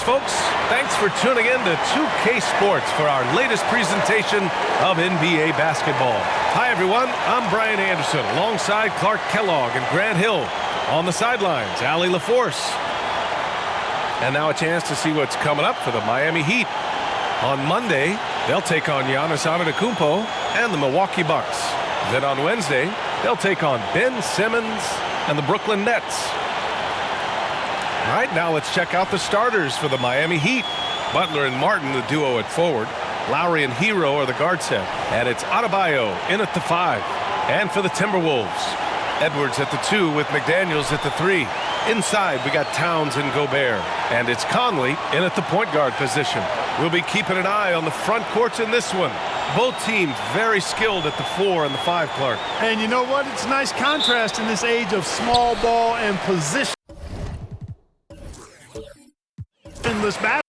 folks. Thanks for tuning in to 2K Sports for our latest presentation of NBA basketball. Hi, everyone. I'm Brian Anderson alongside Clark Kellogg and Grant Hill. On the sidelines, Allie LaForce. And now a chance to see what's coming up for the Miami Heat. On Monday, they'll take on Giannis Antetokounmpo and the Milwaukee Bucks. Then on Wednesday, they'll take on Ben Simmons and the Brooklyn Nets. All right, now let's check out the starters for the Miami Heat. Butler and Martin, the duo at forward. Lowry and Hero are the guard set. And it's Adebayo in at the 5. And for the Timberwolves, Edwards at the 2 with McDaniels at the 3. Inside, we got Towns and Gobert. And it's Conley in at the point guard position. We'll be keeping an eye on the front courts in this one. Both teams very skilled at the 4 and the 5, Clark. And you know what? It's a nice contrast in this age of small ball and position. This battle.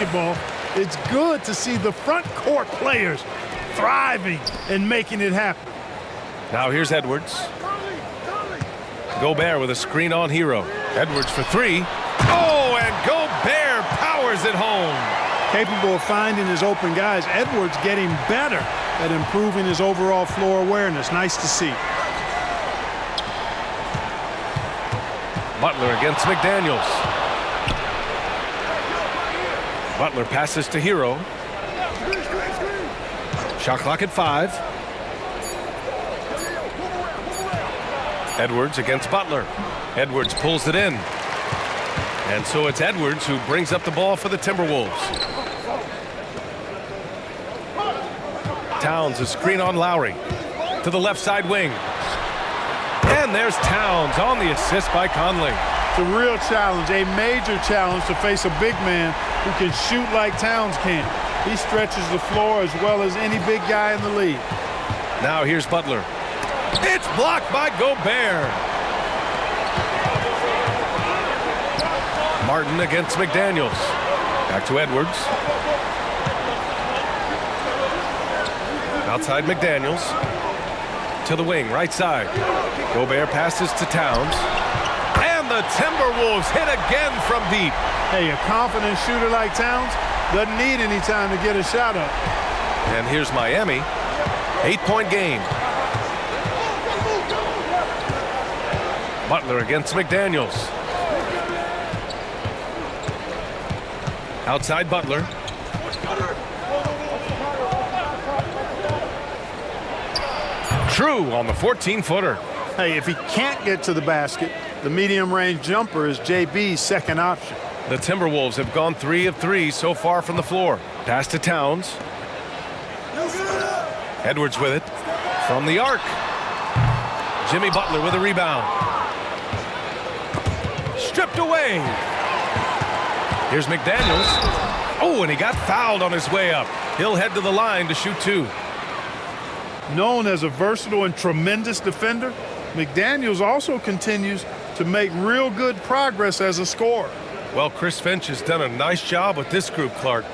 Basketball, it's good to see the front court players thriving and making it happen. Now here's Edwards. Gobert with a screen on Hero. Edwards for 3. Oh, and Gobert powers it home. Capable of finding his open guys. Edwards getting better at improving his overall floor awareness. Nice to see. Butler against McDaniels. Butler passes to Hero. Shot clock at 5. Edwards against Butler. Edwards pulls it in. And so it's Edwards who brings up the ball for the Timberwolves. Towns, a screen on Lowry. To the left side wing. And there's Towns on the assist by Conley. It's a real challenge, a major challenge to face a big man who can shoot like Towns can. He stretches the floor as well as any big guy in the league. Now here's Butler. It's blocked by Gobert. Martin against McDaniels. Back to Edwards. Outside McDaniels. To the wing, right side. Gobert passes to Towns. And the Timberwolves hit again from deep. Hey, a confident shooter like Towns doesn't need any time to get a shot up. And here's Miami. 8-point game. Butler against McDaniels. Outside Butler. True on the 14-footer. Hey, if he can't get to the basket, the medium-range jumper is JB's second option. The Timberwolves have gone 3 of 3 so far from the floor. Pass to Towns. Edwards with it. From the arc. Jimmy Butler with a rebound. Stripped away. Here's McDaniels. Oh, and he got fouled on his way up. He'll head to the line to shoot 2. Known as a versatile and tremendous defender, McDaniels also continues to make real good progress as a scorer. Well, Chris Finch has done a nice job with this group, Clark.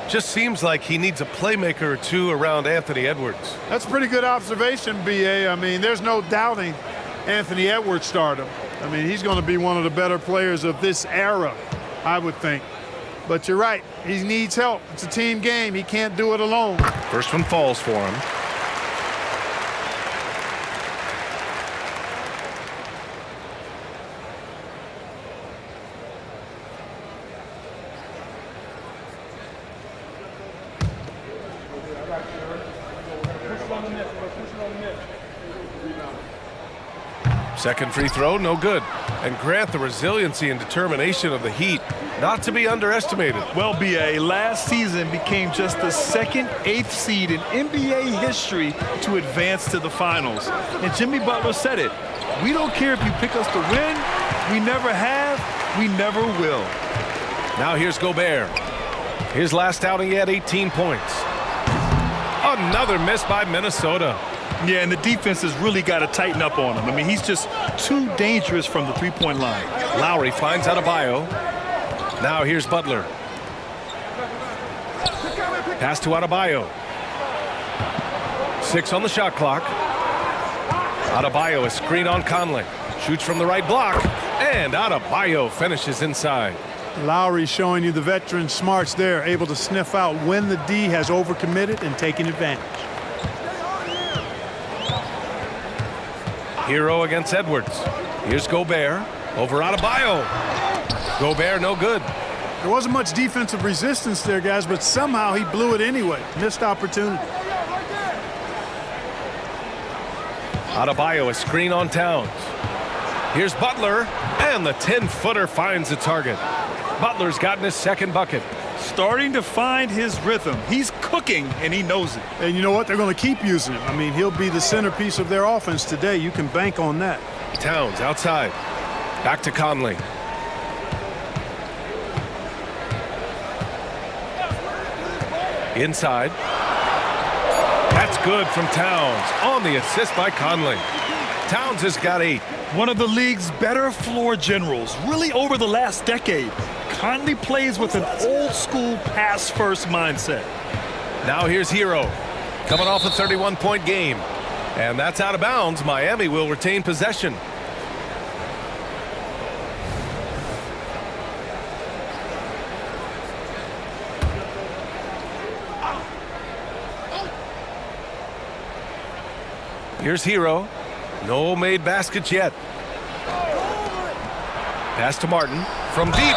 Just seems like he needs a playmaker or two around Anthony Edwards. That's a pretty good observation, B.A. I mean, there's no doubting Anthony Edwards' stardom. I mean, he's going to be one of the better players of this era, I would think. But you're right, he needs help. It's a team game. He can't do it alone. First one falls for him. Second free throw, no good. And Grant, the resiliency and determination of the Heat, not to be underestimated. Well, B.A., last season became just the second 8th seed in NBA history to advance to the finals. And Jimmy Butler said it. We don't care if you pick us to win. We never have. We never will. Now here's Gobert. His last outing, he had 18 points. Another miss by Minnesota. Yeah, and the defense has really got to tighten up on him. I mean, he's just too dangerous from the three-point line. Lowry finds Adebayo. Now here's Butler. Pass to Adebayo. 6 on the shot clock. Adebayo, a screen on Conley. Shoots from the right block. And Adebayo finishes inside. Lowry showing you the veteran smarts there, able to sniff out when the D has overcommitted and taking advantage. Hero against Edwards. Here's Gobert over Adebayo. Gobert no good. There wasn't much defensive resistance there, guys, but somehow he blew it anyway. Missed opportunity. Adebayo, a screen on Towns. Here's Butler, and the 10-footer finds the target. Butler's gotten his second bucket. Starting to find his rhythm. He's cooking, and he knows it. And you know what? They're going to keep using him. I mean, he'll be the centerpiece of their offense today. You can bank on that. Towns outside. Back to Conley. Inside. That's good from Towns on the assist by Conley. Towns has got 8. One of the league's better floor generals, really over the last decade. Conley plays with an old-school pass-first mindset. Now here's Hero, coming off a 31-point game. And that's out of bounds. Miami will retain possession. Here's Hero. No made baskets yet. Pass to Martin from deep.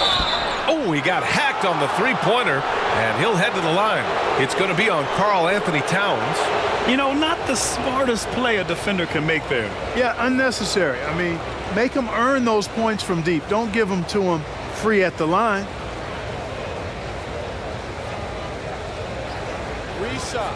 Oh, he got hacked on the three-pointer, and he'll head to the line. It's going to be on Karl Anthony Towns. You know, not the smartest play a defender can make there. Yeah, unnecessary. I mean, make them earn those points from deep. Don't give them to them free at the line. Reset.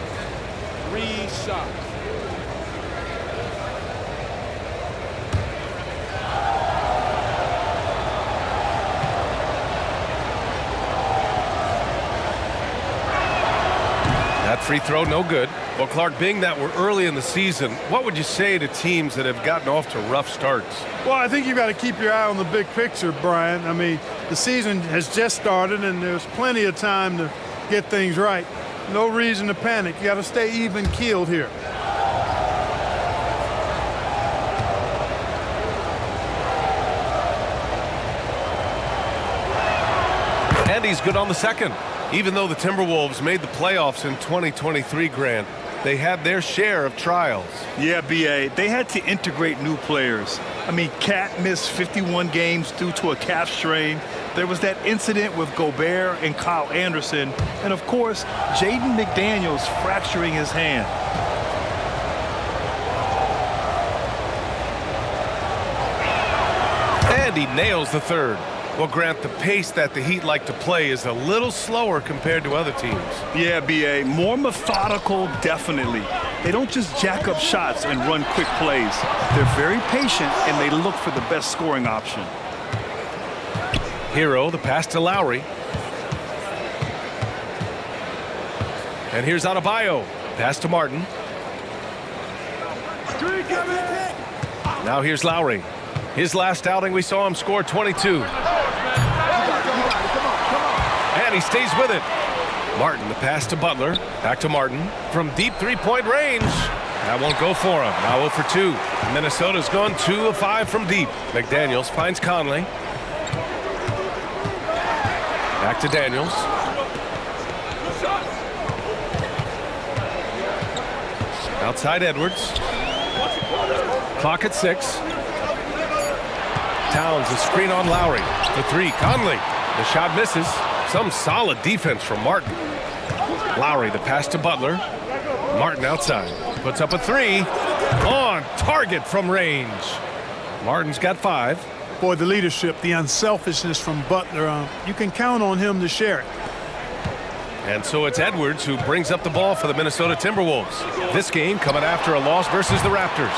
That free throw, no good. Well, Clark, being that we're early in the season, what would you say to teams that have gotten off to rough starts? Well, I think you've got to keep your eye on the big picture, Brian. I mean, the season has just started, and there's plenty of time to get things right. No reason to panic. You got to stay even-keeled here. And he's good on the second. Even though the Timberwolves made the playoffs in 2023, Grant, they had their share of trials. Yeah, B.A., they had to integrate new players. I mean, Cat missed 51 games due to a calf strain. There was that incident with Gobert and Kyle Anderson. And, of course, Jaden McDaniels fracturing his hand. And he nails the third. Well, Grant, the pace that the Heat like to play is a little slower compared to other teams. Yeah, B.A., more methodical, definitely. They don't just jack up shots and run quick plays. They're very patient, and they look for the best scoring option. Hero, the pass to Lowry. And here's Adebayo. Pass to Martin. Now here's Lowry. His last outing, we saw him score 22. And he stays with it. Martin, the pass to Butler. Back to Martin. From deep three-point range. That won't go for him. Now 0 for 2. Minnesota's gone 2 of 5 from deep. McDaniels finds Conley. Back to Daniels. Outside Edwards. Clock at 6. Towns, a screen on Lowry. The three, Conley. The shot misses. Some solid defense from Martin. Lowry, the pass to Butler. Martin outside. Puts up a three. On target from range. Martin's got 5. Boy, the leadership, the unselfishness from Butler, you can count on him to share it. And so it's Edwards who brings up the ball for the Minnesota Timberwolves. This game coming after a loss versus the Raptors.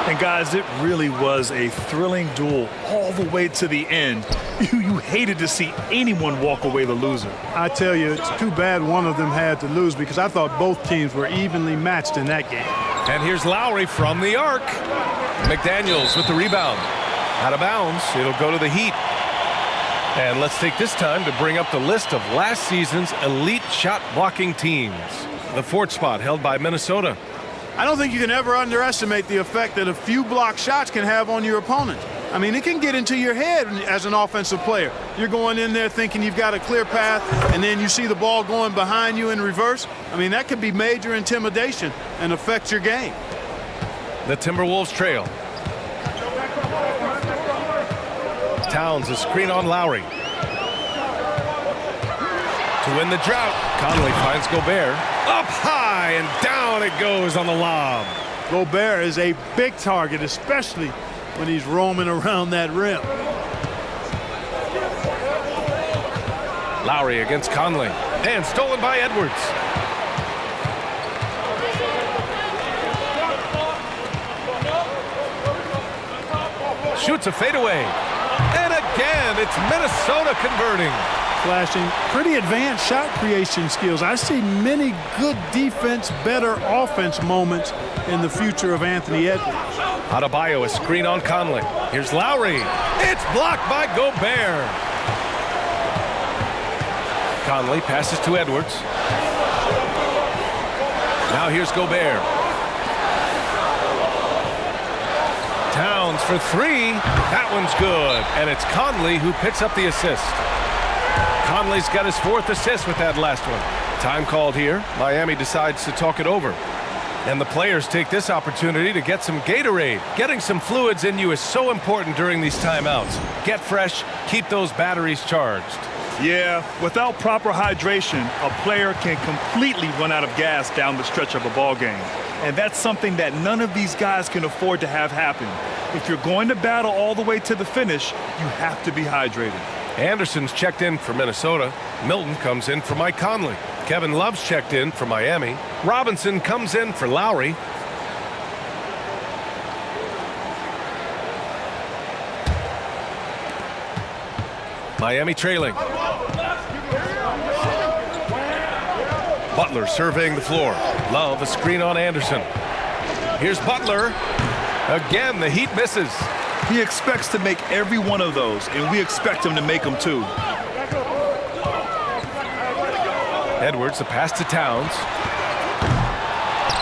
And guys, it really was a thrilling duel all the way to the end. You hated to see anyone walk away the loser. I tell you, it's too bad one of them had to lose because I thought both teams were evenly matched in that game. And here's Lowry from the arc. McDaniels with the rebound. Out of bounds, it'll go to the Heat. And let's take this time to bring up the list of last season's elite shot blocking teams. The 4th spot held by Minnesota. I don't think you can ever underestimate the effect that a few block shots can have on your opponent. I mean, it can get into your head as an offensive player. You're going in there thinking you've got a clear path, and then you see the ball going behind you in reverse. I mean, that could be major intimidation and affect your game. The Timberwolves trail. Towns, a screen on Lowry. To win the drought, Conley finds Gobert. Up high and down it goes on the lob. Gobert is a big target, especially when he's roaming around that rim. Lowry against Conley. And stolen by Edwards. Shoots a fadeaway. And again, it's Minnesota converting. Flashing pretty advanced shot creation skills. I see many good defense, better offense moments in the future of Anthony Edwards. Adebayo, a screen on Conley. Here's Lowry. It's blocked by Gobert. Conley passes to Edwards. Now here's Gobert. Towns for 3. That one's good. And it's Conley who picks up the assist. Conley's got his 4th assist with that last one. Time called here. Miami decides to talk it over. And the players take this opportunity to get some Gatorade. Getting some fluids in you is so important during these timeouts. Get fresh, keep those batteries charged. Yeah, without proper hydration, a player can completely run out of gas down the stretch of a ball game. And that's something that none of these guys can afford to have happen. If you're going to battle all the way to the finish, you have to be hydrated. Anderson's checked in for Minnesota. Milton comes in for Mike Conley. Kevin Love's checked in for Miami. Robinson comes in for Lowry. Miami trailing. Butler surveying the floor. Love a screen on Anderson. Here's Butler. Again, the Heat misses. He expects to make every one of those, and we expect him to make them too. Edwards, the pass to Towns.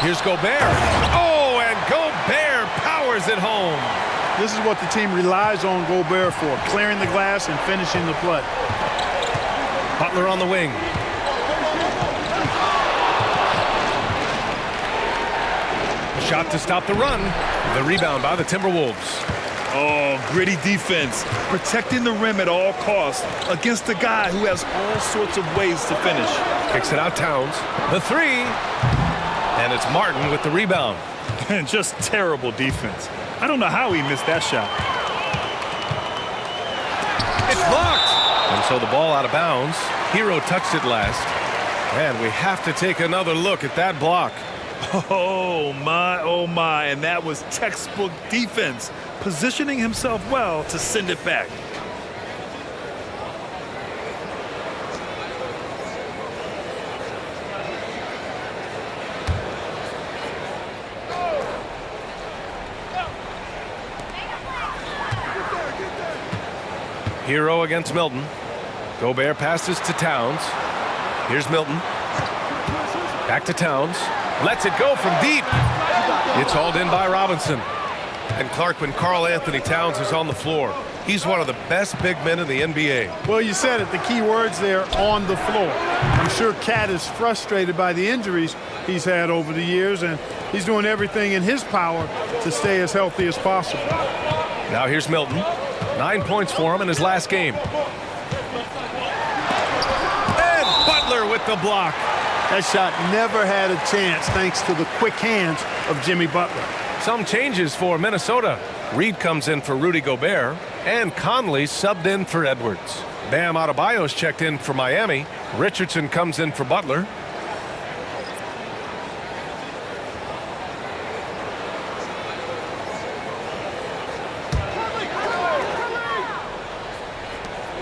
Here's Gobert. Oh, and Gobert powers it home. This is what the team relies on Gobert for, clearing the glass and finishing the play. Butler on the wing. Shot to stop the run. The rebound by the Timberwolves. Oh, gritty defense, protecting the rim at all costs against a guy who has all sorts of ways to finish. Kicks it out, Towns. The three. And it's Martin with the rebound. And just terrible defense. I don't know how he missed that shot. It's blocked. And so the ball out of bounds. Hero touched it last. And we have to take another look at that block. Oh my, and that was textbook defense, positioning himself well to send it back. Hero against Milton. Gobert passes to Towns. Here's Milton. Back to Towns. Lets it go from deep. It's hauled in by Robinson. And Clark, when Karl Anthony Towns is on the floor, he's one of the best big men in the NBA. Well, you said it, the key words there, on the floor. I'm sure Cat is frustrated by the injuries he's had over the years, and he's doing everything in his power to stay as healthy as possible. Now here's Milton. 9 points for him in his last game. And Butler with the block. That shot never had a chance thanks to the quick hands of Jimmy Butler. Some changes for Minnesota. Reed comes in for Rudy Gobert, and Conley subbed in for Edwards. Bam Adebayo's checked in for Miami. Richardson comes in for Butler.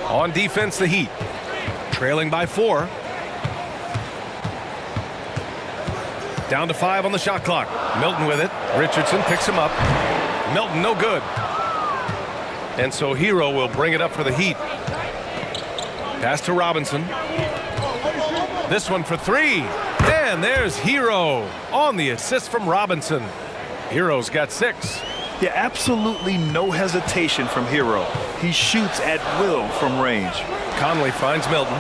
On defense, the Heat. Trailing by 4. Down to 5 on the shot clock. Milton with it. Richardson picks him up. Milton no good. And so Hero will bring it up for the Heat. Pass to Robinson. This one for 3. And there's Hero on the assist from Robinson. Hero's got 6. Yeah, absolutely no hesitation from Hero. He shoots at will from range. Conley finds Milton.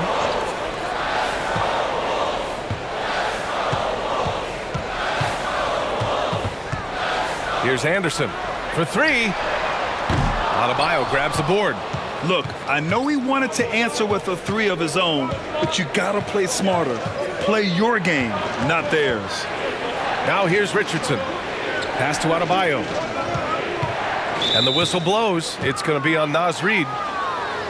Here's Anderson for 3. Adebayo grabs the board. Look, I know he wanted to answer with a 3 of his own, but you gotta play smarter. Play your game, not theirs. Now here's Richardson. Pass to Adebayo. And the whistle blows. It's going to be on Naz Reid.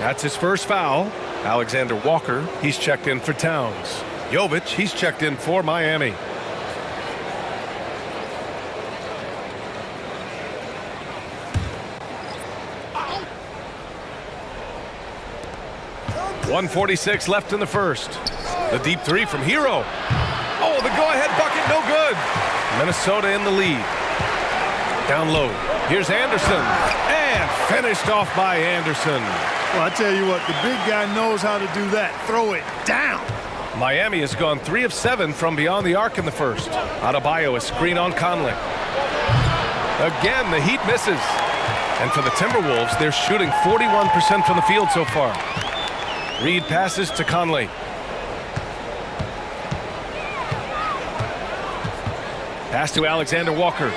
That's his first foul. Alexander Walker, he's checked in for Towns. Jovic, he's checked in for Miami. .146 left in the first. The deep 3 from Hero. Oh, the go-ahead bucket, no good. Minnesota in the lead. Down low. Here's Anderson. And finished off by Anderson. Well, I tell you what, the big guy knows how to do that. Throw it down. Miami has gone 3 of 7 from beyond the arc in the first. Adebayo, a screen on Conley. Again, the Heat misses. And for the Timberwolves, they're shooting 41% from the field so far. Reed passes to Conley. Pass to Alexander Walker.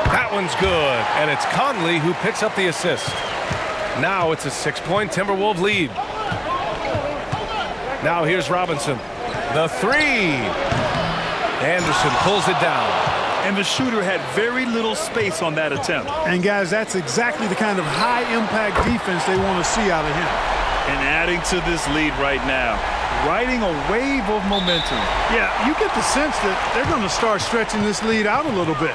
That one's good, and it's Conley who picks up the assist. Now it's a 6-point Timberwolves lead. Now here's Robinson. The 3. Anderson pulls it down. and the shooter had very little space on that attempt. And, guys, that's exactly the kind of high-impact defense they want to see out of him. And adding to this lead right now, riding a wave of momentum. Yeah, you get the sense that they're going to start stretching this lead out a little bit.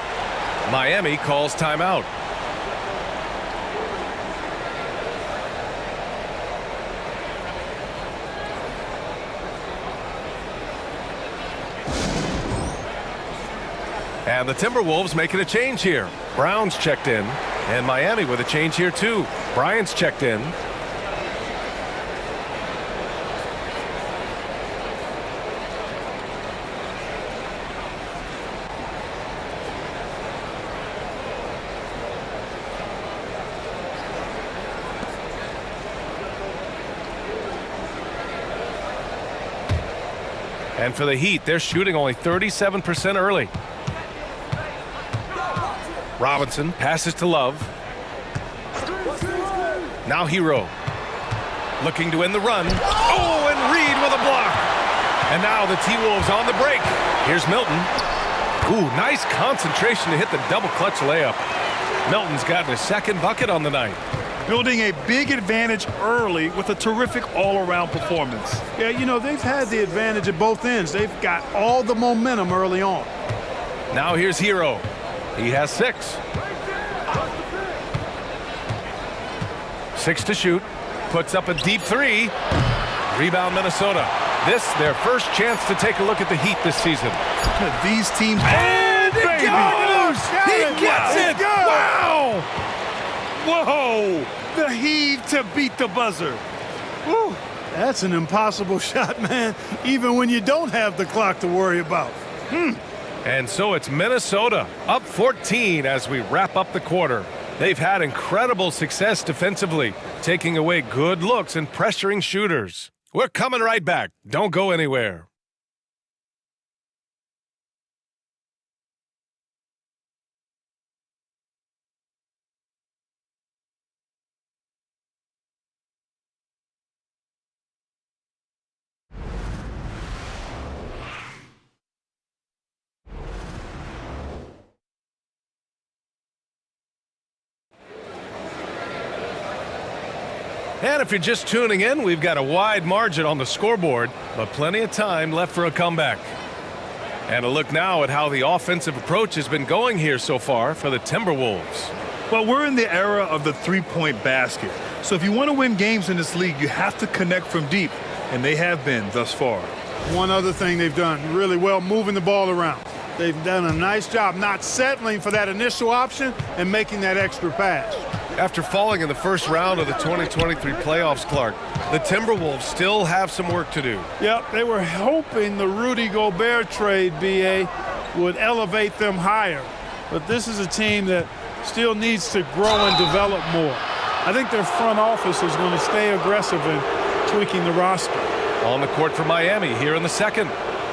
Miami calls timeout. And the Timberwolves making a change here. Brown's checked in, and Miami with a change here too. Bryant's checked in. And for the Heat, they're shooting only 37% early. Robinson passes to Love. Now Hero. Looking to win the run. Oh, and Reed with a block. And now the T-Wolves on the break. Here's Milton. Ooh, nice concentration to hit the double clutch layup. Milton's gotten his second bucket on the night. Building a big advantage early with a terrific all-around performance. Yeah, you know, they've had the advantage at both ends. They've got all the momentum early on. Now here's Hero. He has 6. 6 to shoot. Puts up a deep 3. Rebound Minnesota. This their first chance to take a look at the Heat this season. These teams. And it goes! He gets it! Wow! Whoa! The heave to beat the buzzer. Whew. That's an impossible shot, man, even when you don't have the clock to worry about. And so it's Minnesota up 14 as we wrap up the quarter. They've had incredible success defensively, taking away good looks and pressuring shooters. We're coming right back. Don't go anywhere. And if you're just tuning in, we've got a wide margin on the scoreboard, but plenty of time left for a comeback. And a look now at how the offensive approach has been going here so far for the Timberwolves. Well, we're in the era of the three-point basket. So if you want to win games in this league, you have to connect from deep, and they have been thus far. One other thing they've done really well, moving the ball around. They've done a nice job not settling for that initial option and making that extra pass. After falling in the first round of the 2023 playoffs, Clark, the Timberwolves still have some work to do. Yep, they were hoping the Rudy Gobert trade, B.A., would elevate them higher. But this is a team that still needs to grow and develop more. I think their front office is going to stay aggressive in tweaking the roster. On the court for Miami here in the second.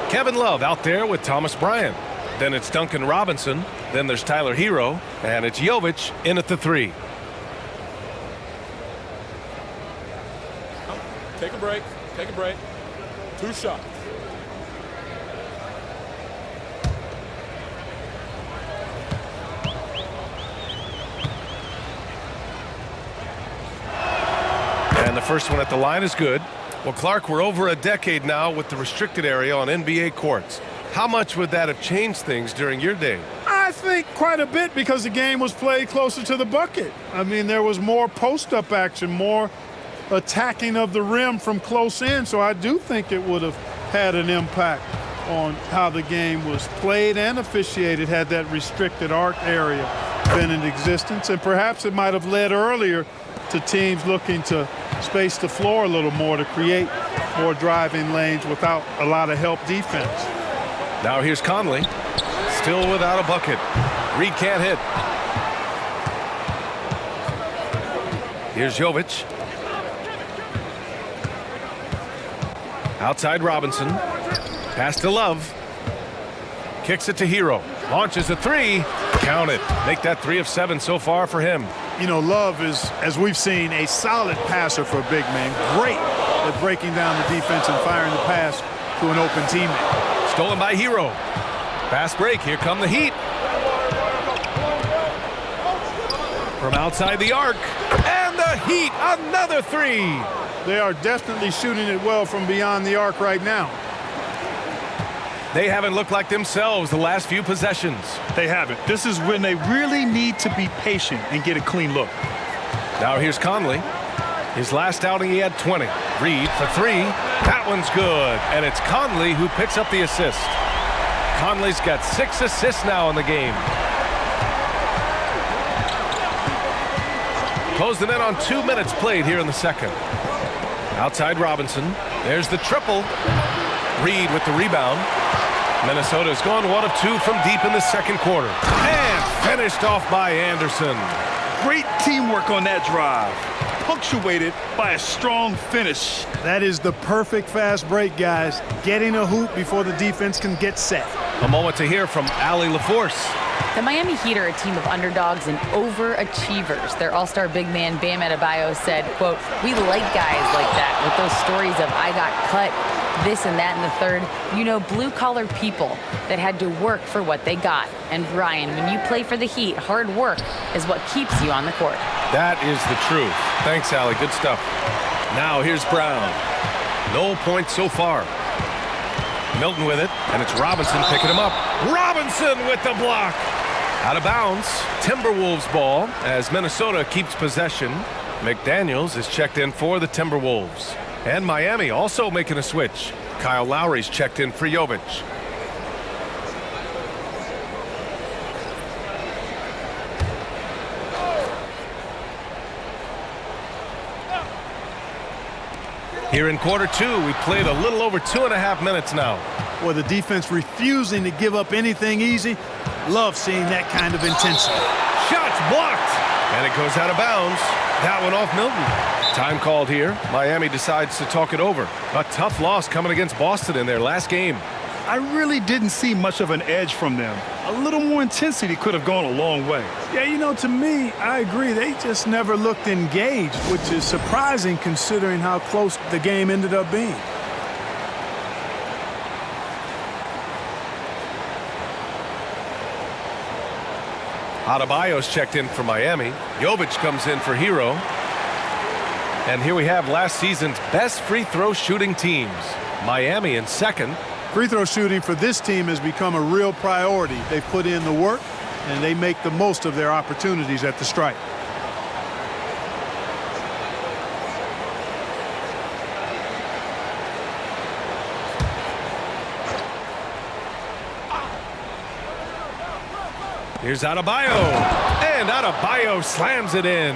Kevin Love out there with Thomas Bryant. Then it's Duncan Robinson. Then there's Tyler Hero. And it's Jovic in at the 3. Take a break. Take a break. 2 shots. And the first one at the line is good. Well, Clark, we're over a decade now with the restricted area on NBA courts. How much would that have changed things during your day? I think quite a bit because the game was played closer to the bucket. I mean, there was more post-up action, more attacking of the rim from close in, so I do think it would have had an impact on how the game was played and officiated had that restricted arc area been in existence, and perhaps it might have led earlier to teams looking to space the floor a little more to create more driving lanes without a lot of help defense. Now here's Conley, still without a bucket. Reed can't hit. Here's Jovic. Outside Robinson. Pass to Love. Kicks it to Hero. Launches a 3. Count it. Make that 3 of 7 so far for him. You know, Love is, as we've seen, a solid passer for a big man. Great at breaking down the defense and firing the pass to an open teammate. Stolen by Hero. Fast break. Here come the Heat. from outside the arc. And the Heat, another three. They are definitely shooting it well from beyond the arc right now. They haven't looked like themselves the last few possessions. They haven't. This is when they really need to be patient and get a clean look. Now here's Conley. His last outing, he had 20. Reed for three. That one's good. And it's Conley who picks up the assist. Conley's got 6 assists now in the game. Closed it in on 2 minutes played here in the second. Outside Robinson. There's the triple. Reed with the rebound. Minnesota's gone 1 of 2 from deep in the second quarter. And finished off by Anderson. Great teamwork on that drive, punctuated by a strong finish. That is the perfect fast break, guys. Getting a hoop before the defense can get set. A moment to hear from Allie LaForce. The Miami Heat are a team of underdogs and overachievers. Their all-star big man, Bam Adebayo, said, quote, "We like guys like that with those stories of I got cut, this and that and the third. You know, blue-collar people that had to work for what they got. And Brian, when you play for the Heat, hard work is what keeps you on the court." That is the truth. Thanks, Allie. Good stuff. Now here's Brown. No points so far. Milton with it, and it's Robinson picking him up. Robinson with the block. Out of bounds. Timberwolves ball as Minnesota keeps possession. McDaniels is checked in for the Timberwolves. And Miami also making a switch. Kyle Lowry's checked in for Jovic. Here in quarter 2, we played a little over 2.5 minutes now. Well, the defense refusing to give up anything easy. Love seeing that kind of intensity. Shots blocked. And it goes out of bounds. That one off Milton. Time called here. Miami decides to talk it over. A tough loss coming against Boston in their last game. I really didn't see much of an edge from them. A little more intensity could have gone a long way. Yeah, you know, to me, I agree. They just never looked engaged, which is surprising considering how close the game ended up being. Adebayo's checked in for Miami. Jovic comes in for Hero. And here we have last season's best free throw shooting teams. Miami in second. Free throw shooting for this team has become a real priority. They put in the work, and they make the most of their opportunities at the stripe. Here's Adebayo. And Adebayo slams it in.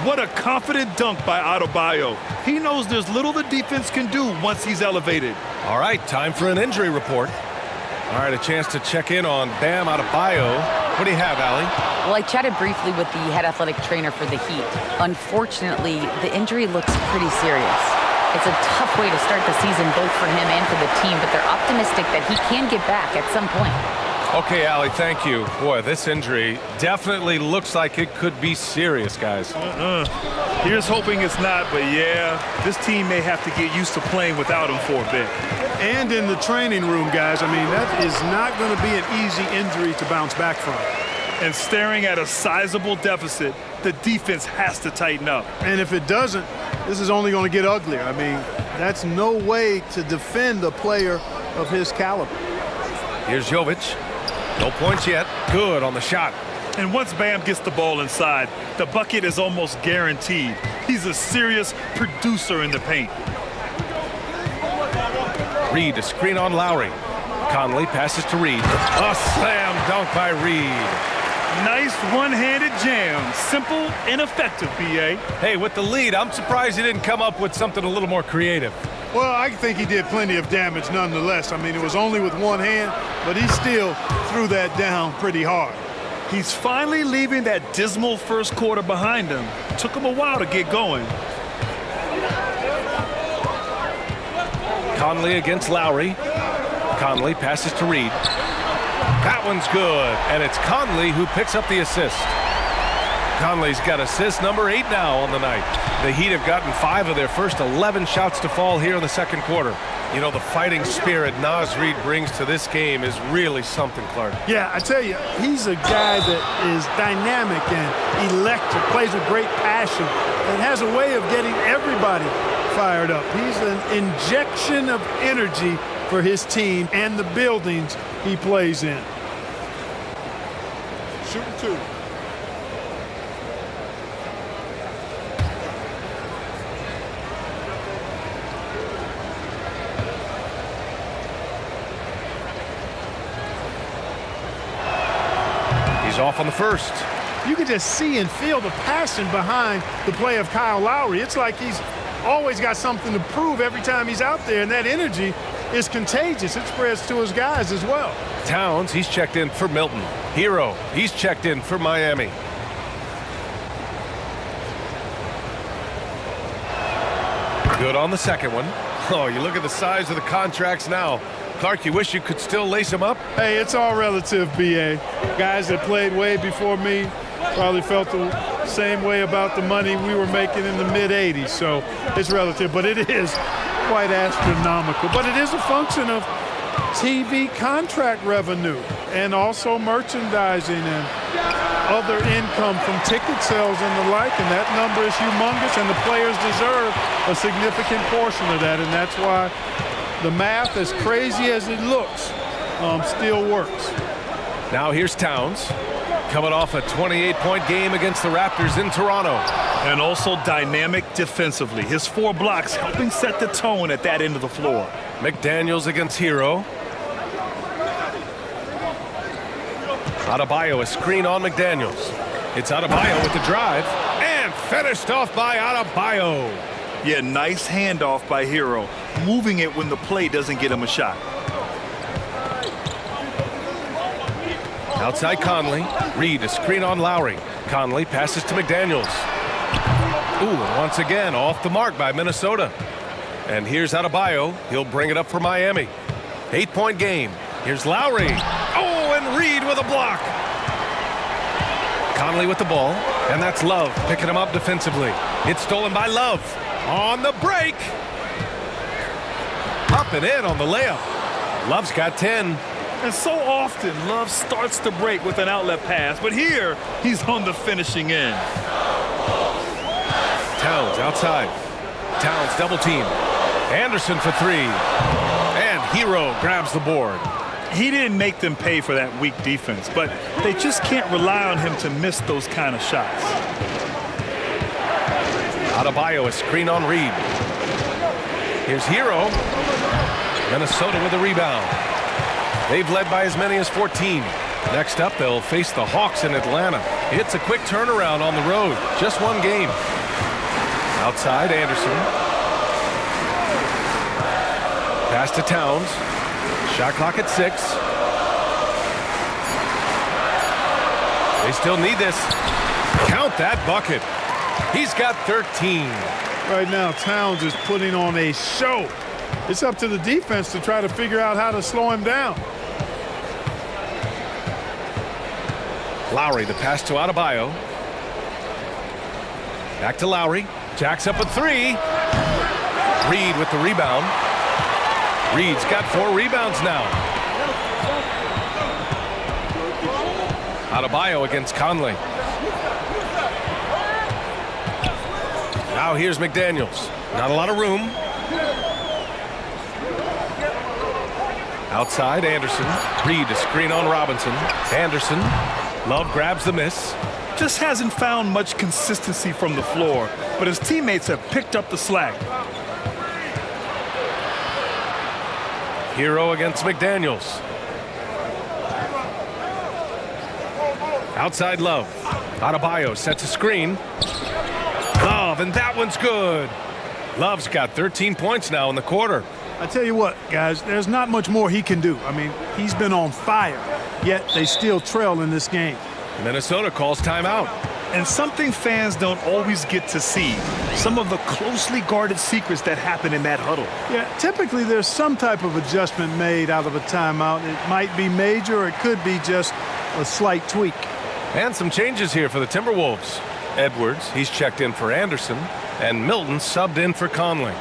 What a confident dunk by Adebayo. He knows there's little the defense can do once he's elevated. All right, time for an injury report. All right, a chance to check in on Bam Adebayo. What do you have, Allie? Well, I chatted briefly with the head athletic trainer for the Heat. Unfortunately, the injury looks pretty serious. It's a tough way to start the season both for him and for the team, but they're optimistic that he can get back at some point. Okay, Allie, thank you. Boy, this injury definitely looks like it could be serious, guys. Here's hoping it's not, but yeah, this team may have to get used to playing without him for a bit. And in the training room, guys, I mean, that is not going to be an easy injury to bounce back from. And staring at a sizable deficit, the defense has to tighten up. And if it doesn't, this is only going to get uglier. I mean, that's no way to defend a player of his caliber. Here's Jovic. No points yet. Good on the shot. And once Bam gets the ball inside, the bucket is almost guaranteed. He's a serious producer in the paint. Reed to screen on Lowry. Conley passes to Reed. A slam dunk by Reed. Nice one-handed jam. Simple and effective, B.A. Hey, with the lead, I'm surprised he didn't come up with something a little more creative. Well, I think he did plenty of damage nonetheless. I mean, it was only with one hand, but he still threw that down pretty hard. He's finally leaving that dismal first quarter behind him. Took him a while to get going. Conley against Lowry. Conley passes to Reed. That one's good, and it's Conley who picks up the assist. Conley's got assist number 8 now on the night. The Heat have gotten 5 of their first 11 shots to fall here in the second quarter. You know, the fighting spirit Naz Reid brings to this game is really something, Clark. Yeah, I tell you, he's a guy that is dynamic and electric, plays with great passion, and has a way of getting everybody fired up. He's an injection of energy for his team and the buildings he plays in. Shooting 2. He's off on the first. You can just see and feel the passion behind the play of Kyle Lowry. It's like he's always got something to prove every time he's out there, and that energy is contagious. It spreads to his guys as well. Towns, he's checked in for Milton. Hero, he's checked in for Miami. Good on the second one. Oh, you look at the size of the contracts now. Clark, you wish you could still lace them up? Hey, it's all relative, B.A. Guys that played way before me probably felt the same way about the money we were making in the mid-'80s, so it's relative, but it is quite astronomical. But it is a function of TV contract revenue and also merchandising and other income from ticket sales and the like, and that number is humongous, and the players deserve a significant portion of that, and that's why the math, as crazy as it looks, still works. Now here's Towns, coming off a 28-point game against the Raptors in Toronto. And also dynamic defensively. His 4 blocks helping set the tone at that end of the floor. McDaniels against Hero. Adebayo, a screen on McDaniels. It's Adebayo with the drive, and finished off by Adebayo. Yeah, nice handoff by Hero, moving it when the play doesn't get him a shot. Outside Conley. Reid, a screen on Lowry. Conley passes to McDaniels. Ooh, and once again, off the mark by Minnesota. And here's Adebayo. He'll bring it up for Miami. 8-point game. Here's Lowry. Oh, and Reid with a block. Conley with the ball, and that's Love picking him up defensively. It's stolen by Love. On the break. Up and in on the layup. Love's got 10. And so often, Love starts the break with an outlet pass, but here, he's on the finishing end. Towns outside. Towns double team. Anderson for 3. And Hero grabs the board. He didn't make them pay for that weak defense, but they just can't rely on him to miss those kind of shots. Adebayo, a screen on Reid. Here's Hero. Minnesota with a rebound. They've led by as many as 14. Next up, they'll face the Hawks in Atlanta. It's a quick turnaround on the road. Just one game. Outside, Anderson. Pass to Towns. Shot clock at 6. They still need this. Count that bucket. He's got 13. Right now, Towns is putting on a show. It's up to the defense to try to figure out how to slow him down. Lowry, the pass to Adebayo. Back to Lowry. Jacks up a 3. Reid with the rebound. Reid's got 4 rebounds now. Adebayo against Conley. Now here's McDaniels. Not a lot of room. Outside, Anderson. Reid, a screen on Robinson. Anderson. Love grabs the miss. Just hasn't found much consistency from the floor, but his teammates have picked up the slack. Hero against McDaniels. Outside Love. Adebayo sets a screen. Love, and that one's good. Love's got 13 points now in the quarter. I tell you what, guys, there's not much more he can do. I mean, he's been on fire, yet they still trail in this game. Minnesota calls timeout. And something fans don't always get to see, some of the closely guarded secrets that happen in that huddle. Yeah, typically there's some type of adjustment made out of a timeout. It might be major, or it could be just a slight tweak. And some changes here for the Timberwolves. Edwards, he's checked in for Anderson, and Milton subbed in for Conley.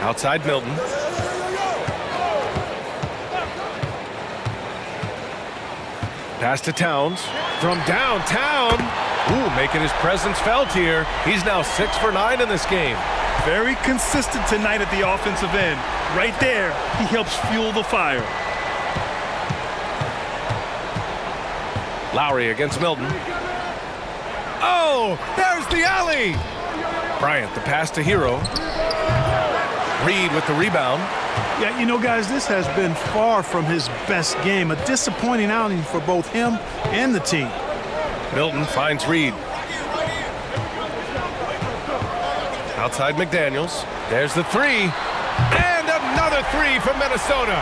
Outside Milton. Pass to Towns from downtown. Ooh, making his presence felt here. He's now 6 for 9 in this game. Very consistent tonight at the offensive end. Right there, he helps fuel the fire. Lowry against Milton. Oh, there's the alley. Bryant, the pass to Hero. Reed with the rebound. Yeah, you know, guys, this has been far from his best game. A disappointing outing for both him and the team. Milton finds Reed. Outside McDaniels. There's the three. And another three from Minnesota.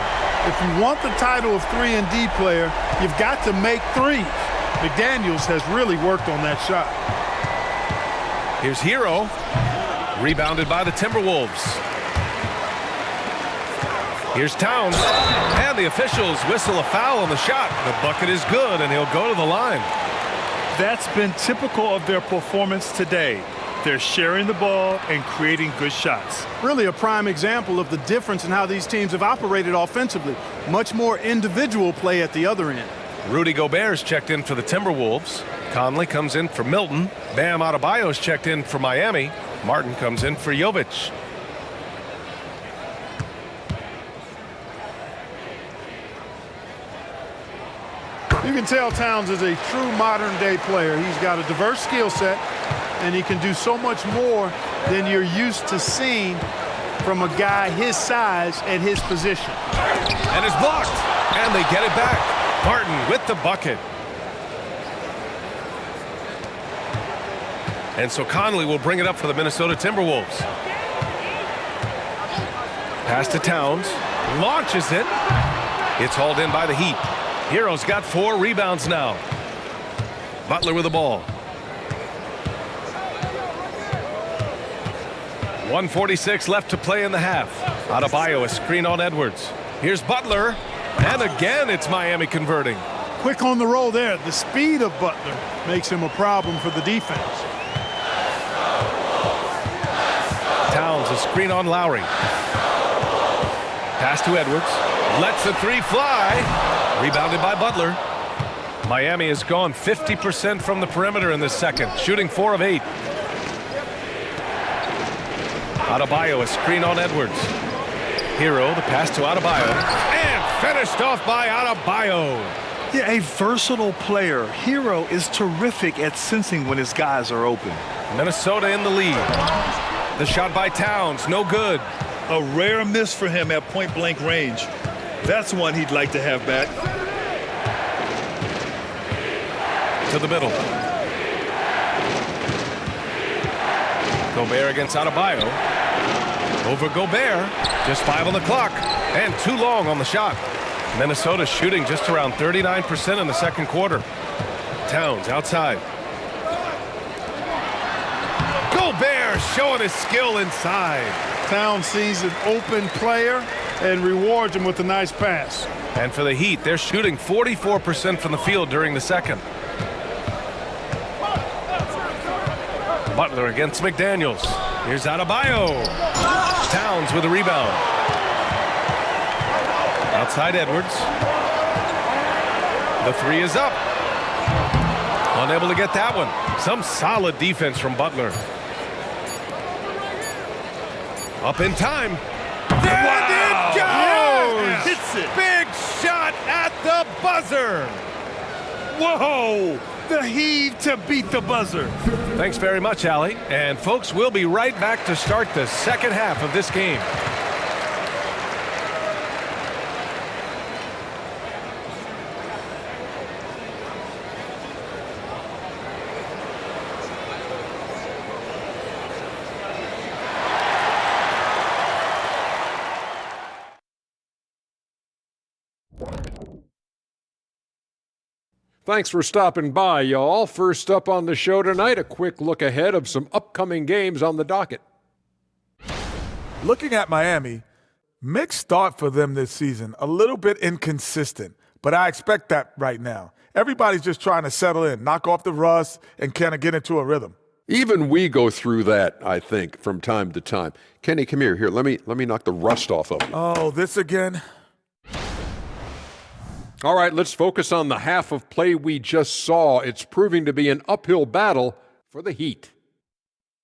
If you want the title of 3-and-D player, you've got to make threes. McDaniels has really worked on that shot. Here's Hero. Rebounded by the Timberwolves. Here's Towns, and the officials whistle a foul on the shot. The bucket is good, and he'll go to the line. That's been typical of their performance today. They're sharing the ball and creating good shots. Really a prime example of the difference in how these teams have operated offensively. Much more individual play at the other end. Rudy Gobert's checked in for the Timberwolves. Conley comes in for Milton. Bam Adebayo's checked in for Miami. Martin comes in for Jovic. You can tell Towns is a true modern-day player. He's got a diverse skill set, and he can do so much more than you're used to seeing from a guy his size at his position. And it's blocked, and they get it back. Martin with the bucket. And so Conley will bring it up for the Minnesota Timberwolves. Pass to Towns. Launches it. It's hauled in by the Heat. Hero's got 4 rebounds now. Butler with the ball. 1:46 left to play in the half. Adebayo, a screen on Edwards. Here's Butler. And again, it's Miami converting. Quick on the roll there. The speed of Butler makes him a problem for the defense. Towns, a screen on Lowry. Pass to Edwards. Lets the three fly. Rebounded by Butler. Miami has gone 50% from the perimeter in this second, shooting 4 of 8. Adebayo, a screen on Edwards. Hero, the pass to Adebayo. And finished off by Adebayo. Yeah, a versatile player. Hero is terrific at sensing when his guys are open. Minnesota in the lead. The shot by Towns, no good. A rare miss for him at point-blank range. That's one he'd like to have back. To the middle. Gobert against Adebayo. Over Gobert. Just 5 on the clock. And too long on the shot. Minnesota shooting just around 39% in the second quarter. Towns outside. Gobert showing his skill inside. Towns sees an open player and rewards him with a nice pass. And for the Heat, they're shooting 44% from the field during the second. Butler against McDaniels. Here's Adebayo. Towns with a rebound. Outside Edwards. The three is up. Unable to get that one. Some solid defense from Butler. Up in time. And it goes! Hits it. Big shot at the buzzer. Whoa! The heave to beat the buzzer. Thanks very much, Allie. And folks, we'll be right back to start the second half of this game. Thanks for stopping by, y'all. First up on the show tonight, a quick look ahead of some upcoming games on the docket. Looking at Miami, mixed start for them this season. A little bit inconsistent, but I expect that right now. Everybody's just trying to settle in, knock off the rust, and kind of get into a rhythm. Even we go through that, I think, from time to time. Kenny, come here. Here, let me knock the rust off of you. Oh, this again? All right, let's focus on the half of play we just saw. It's proving to be an uphill battle for the Heat.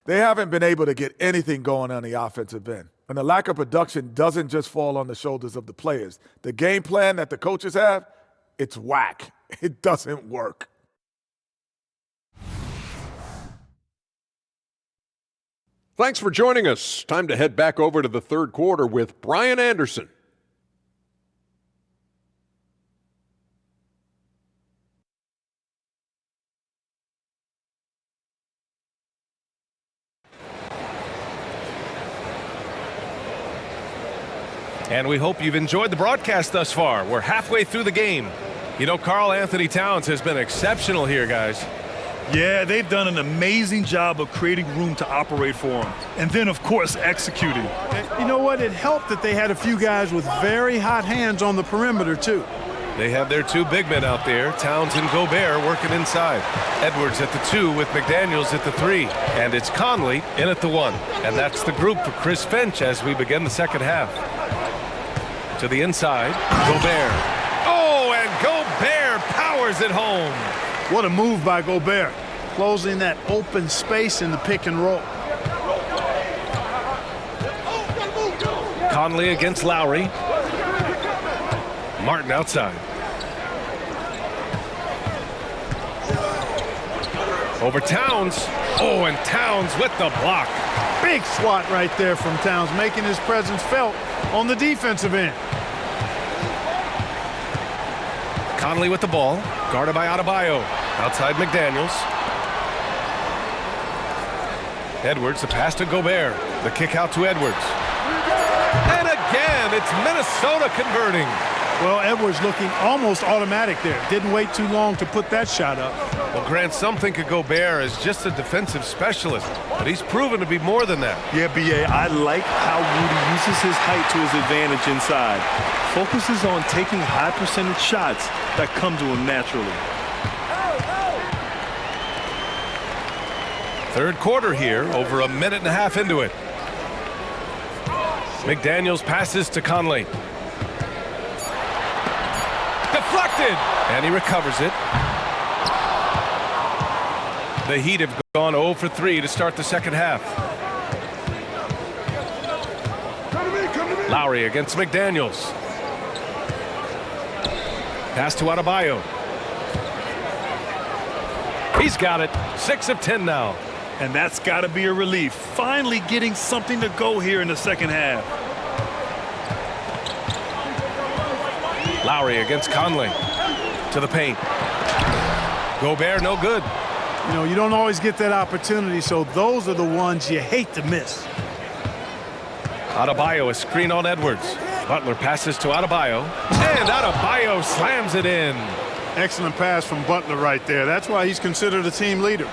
They haven't been able to get anything going on the offensive end. And the lack of production doesn't just fall on the shoulders of the players. The game plan that the coaches have, it's whack. It doesn't work. Thanks for joining us. Time to head back over to the third quarter with Brian Anderson. And we hope you've enjoyed the broadcast thus far. We're halfway through the game. You know, Karl Anthony Towns has been exceptional here, guys. Yeah, they've done an amazing job of creating room to operate for him. And then, of course, executing. You know what? It helped that they had a few guys with very hot hands on the perimeter, too. They have their two big men out there, Towns and Gobert, working inside. Edwards at the 2 with McDaniels at the 3. And it's Conley in at the 1. And that's the group for Chris Finch as we begin the second half. To the inside, Gobert. Oh, and Gobert powers it home. What a move by Gobert, closing that open space in the pick and roll. Conley against Lowry. Martin outside. Over Towns. Oh, and Towns with the block. Big swat right there from Towns, making his presence felt on the defensive end. Conley with the ball, guarded by Adebayo. Outside McDaniels. Edwards, the pass to Gobert. The kick out to Edwards. And again, it's Minnesota converting. Well, Edwards looking almost automatic there. Didn't wait too long to put that shot up. Well, Grant, some think of Gobert as just a defensive specialist, but he's proven to be more than that. Yeah, B.A., I like how Rudy uses his height to his advantage inside. Focuses on taking high percentage shots that come to him naturally. Third quarter here, over a minute and a half into it. McDaniels passes to Conley. Deflected! And he recovers it. The Heat have gone 0 for 3 to start the second half. Lowry against McDaniels. Pass to Adebayo. He's got it. 6 of 10 now. And that's got to be a relief. Finally getting something to go here in the second half. Lowry against Conley. To the paint. Gobert no good. You know, you don't always get that opportunity, so those are the ones you hate to miss. Adebayo, a screen on Edwards. Butler passes to Adebayo. And Adebayo slams it in. Excellent pass from Butler right there. That's why he's considered a team leader.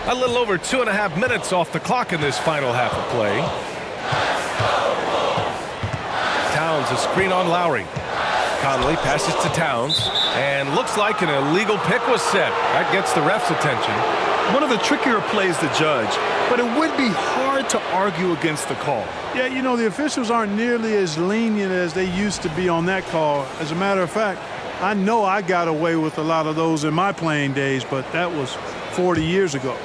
A little over 2.5 minutes off the clock in this final half of play. Towns, a screen on Lowry. Conley passes to Towns, and looks like an illegal pick was set. That gets the ref's attention. One of the trickier plays to judge, but it would be hard to argue against the call. Yeah, you know, the officials aren't nearly as lenient as they used to be on that call. As a matter of fact, I know I got away with a lot of those in my playing days, but that was 40 years ago.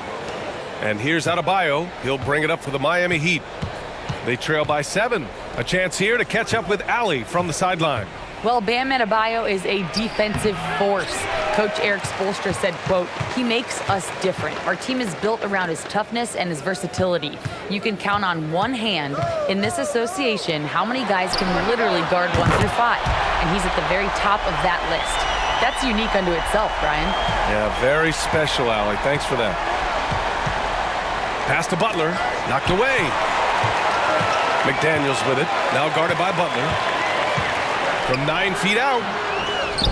And here's Adebayo. He'll bring it up for the Miami Heat. They trail by 7. A chance here to catch up with Allie from the sideline. Well, Bam Adebayo is a defensive force. Coach Eric Spoelstra said, quote, "He makes us different. Our team is built around his toughness and his versatility. You can count on one hand in this association how many guys can literally guard 1 through 5. And he's at the very top of that list. That's unique unto itself, Brian." Yeah, very special, Allie. Thanks for that. Pass to Butler. Knocked away. McDaniels with it. Now guarded by Butler. From 9 feet out.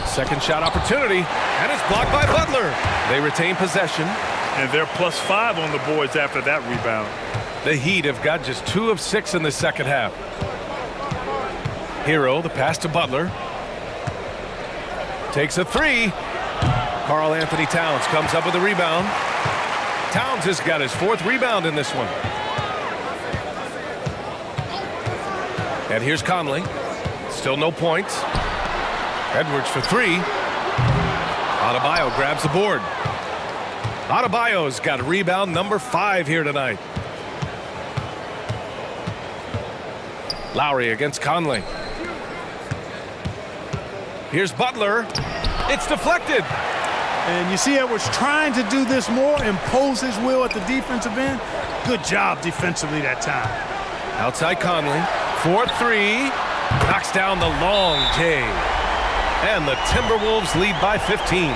Second shot opportunity, and it's blocked by Butler. They retain possession. And they're +5 on the boards after that rebound. The Heat have got just 2 of 6 in the second half. Hero, the pass to Butler. Takes a 3. Karl Anthony Towns comes up with a rebound. Towns has got his 4th rebound in this one. And here's Conley. Still no points. Edwards for 3. Adebayo grabs the board. Adebayo's got rebound number 5 here tonight. Lowry against Conley. Here's Butler. It's deflected. And you see Edwards trying to do this more, impose his will at the defensive end. Good job defensively that time. Outside Conley. 4-3. Knocks down the long J. And the Timberwolves lead by 15.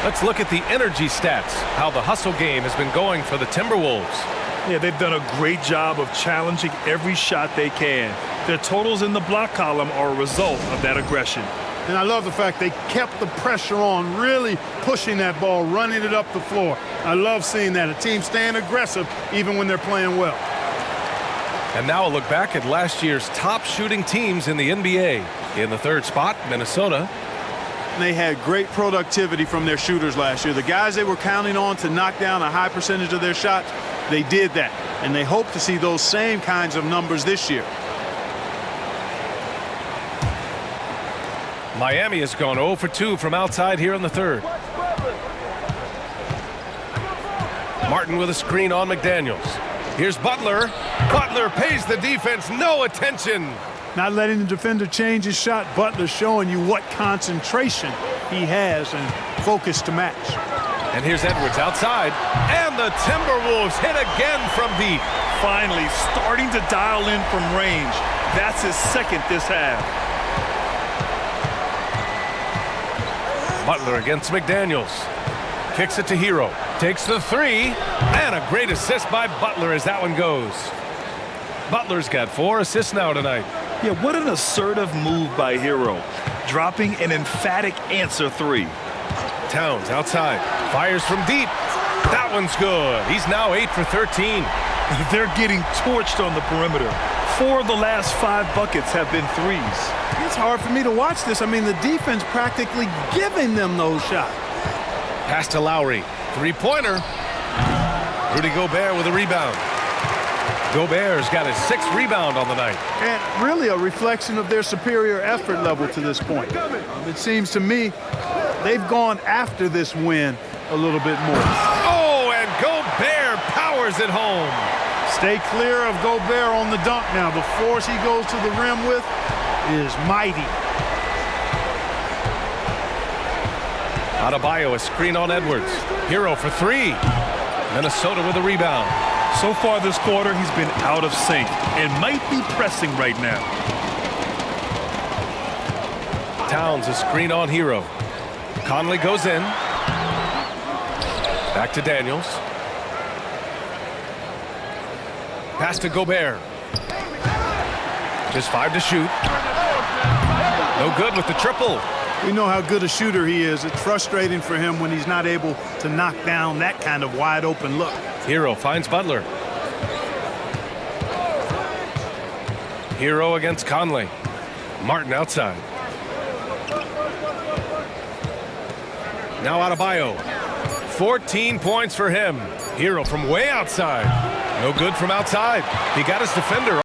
Let's look at the energy stats, how the hustle game has been going for the Timberwolves. Yeah, they've done a great job of challenging every shot they can. Their totals in the block column are a result of that aggression. And I love the fact they kept the pressure on, really pushing that ball, running it up the floor. I love seeing that, a team staying aggressive even when they're playing well. And now a look back at last year's top shooting teams in the NBA. In the 3rd spot, Minnesota. They had great productivity from their shooters last year. The guys they were counting on to knock down a high percentage of their shots, they did that. And they hope to see those same kinds of numbers this year. Miami has gone 0 for 2 from outside here in the 3rd. Martin with a screen on McDaniels. Here's Butler. Butler pays the defense no attention. Not letting the defender change his shot. Butler showing you what concentration he has and focus to match. And here's Edwards outside. And the Timberwolves hit again from deep. Finally starting to dial in from range. That's his 2nd this half. Butler against McDaniels. Kicks it to Hero. Takes the 3. And a great assist by Butler as that one goes. Butler's got 4 assists now tonight. Yeah, what an assertive move by Hero. Dropping an emphatic answer 3. Towns outside. Fires from deep. That one's good. He's now 8 for 13. They're getting torched on the perimeter. 4 of the last 5 buckets have been 3s. It's hard for me to watch this. I mean, the defense practically giving them those shots. Pass to Lowry. 3-pointer. Rudy Gobert with a rebound. Gobert's got his 6th rebound on the night. And really a reflection of their superior effort level to this point. It seems to me they've gone after this win a little bit more. Oh, and Gobert powers it home. Stay clear of Gobert on the dunk now. The force he goes to the rim with is mighty. Adebayo, a screen on Edwards. Hero for 3. Minnesota with a rebound. So far this quarter, he's been out of sync and might be pressing right now. Towns, a screen on Hero. Conley goes in. Back to Daniels. Pass to Gobert. Just 5 to shoot. No good with the triple. We know how good a shooter he is. It's frustrating for him when he's not able to knock down that kind of wide open look. Hero finds Butler. Hero against Conley. Martin outside. Now Adebayo. 14 points for him. Hero from way outside. No good from outside. He got his defender.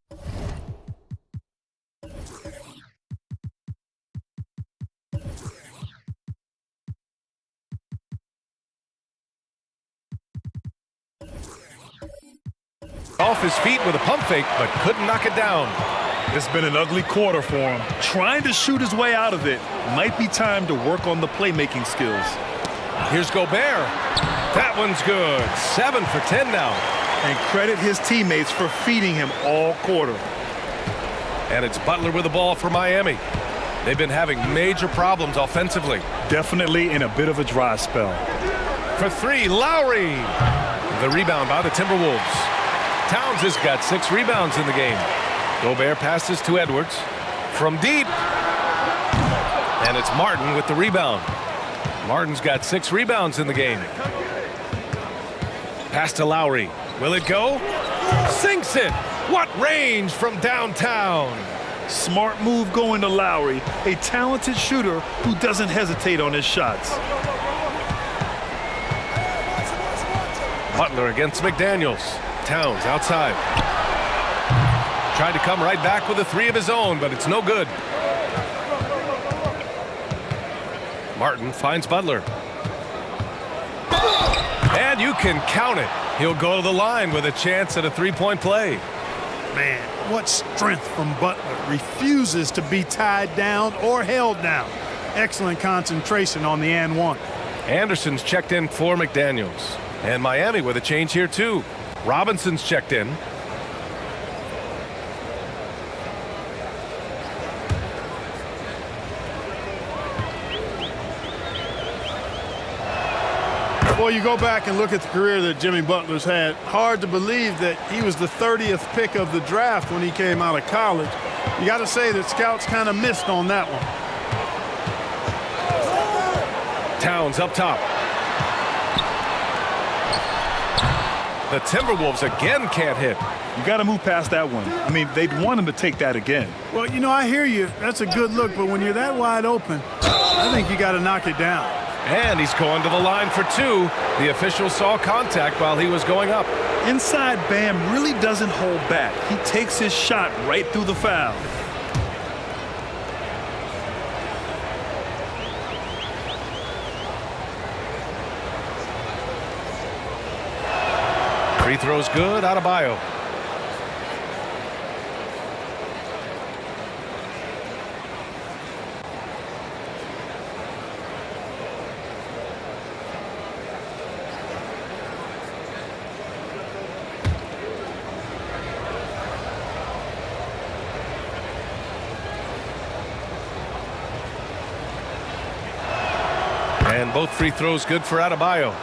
Off his feet with a pump fake, but couldn't knock it down. It's been an ugly quarter for him. Trying to shoot his way out of it. Might be time to work on the playmaking skills. Here's Gobert. That one's good. 7 for 10 now. And credit his teammates for feeding him all quarter. And it's Butler with the ball for Miami. They've been having major problems offensively. Definitely in a bit of a dry spell. For 3, Lowry. The rebound by the Timberwolves. Towns has got 6 rebounds in the game. Gobert passes to Edwards. From deep. And it's Martin with the rebound. Martin's got 6 rebounds in the game. Pass to Lowry. Will it go? Sinks it. What range from downtown. Smart move going to Lowry, a talented shooter who doesn't hesitate on his shots. Butler against McDaniels. Towns outside. Tried to come right back with a 3 of his own, but it's no good. Martin finds Butler. And you can count it. He'll go to the line with a chance at a 3-point play. Man, what strength from Butler. Refuses to be tied down or held down. Excellent concentration on the and one. Anderson's checked in for McDaniels. And Miami with a change here too. Robinson's checked in. Well, you go back and look at the career that Jimmy Butler's had. Hard to believe that he was the 30th pick of the draft when he came out of college. You got to say that scouts kind of missed on that one. Towns up top. The Timberwolves again can't hit. You got to move past that one. I mean, they'd want him to take that again. Well, you know, I hear you. That's a good look, but when you're that wide open, I think you got to knock it down. And he's going to the line for 2. The official saw contact while he was going up. Inside, Bam really doesn't hold back. He takes his shot right through the foul. Free throw's good. Adebayo. And both free throws good for Adebayo.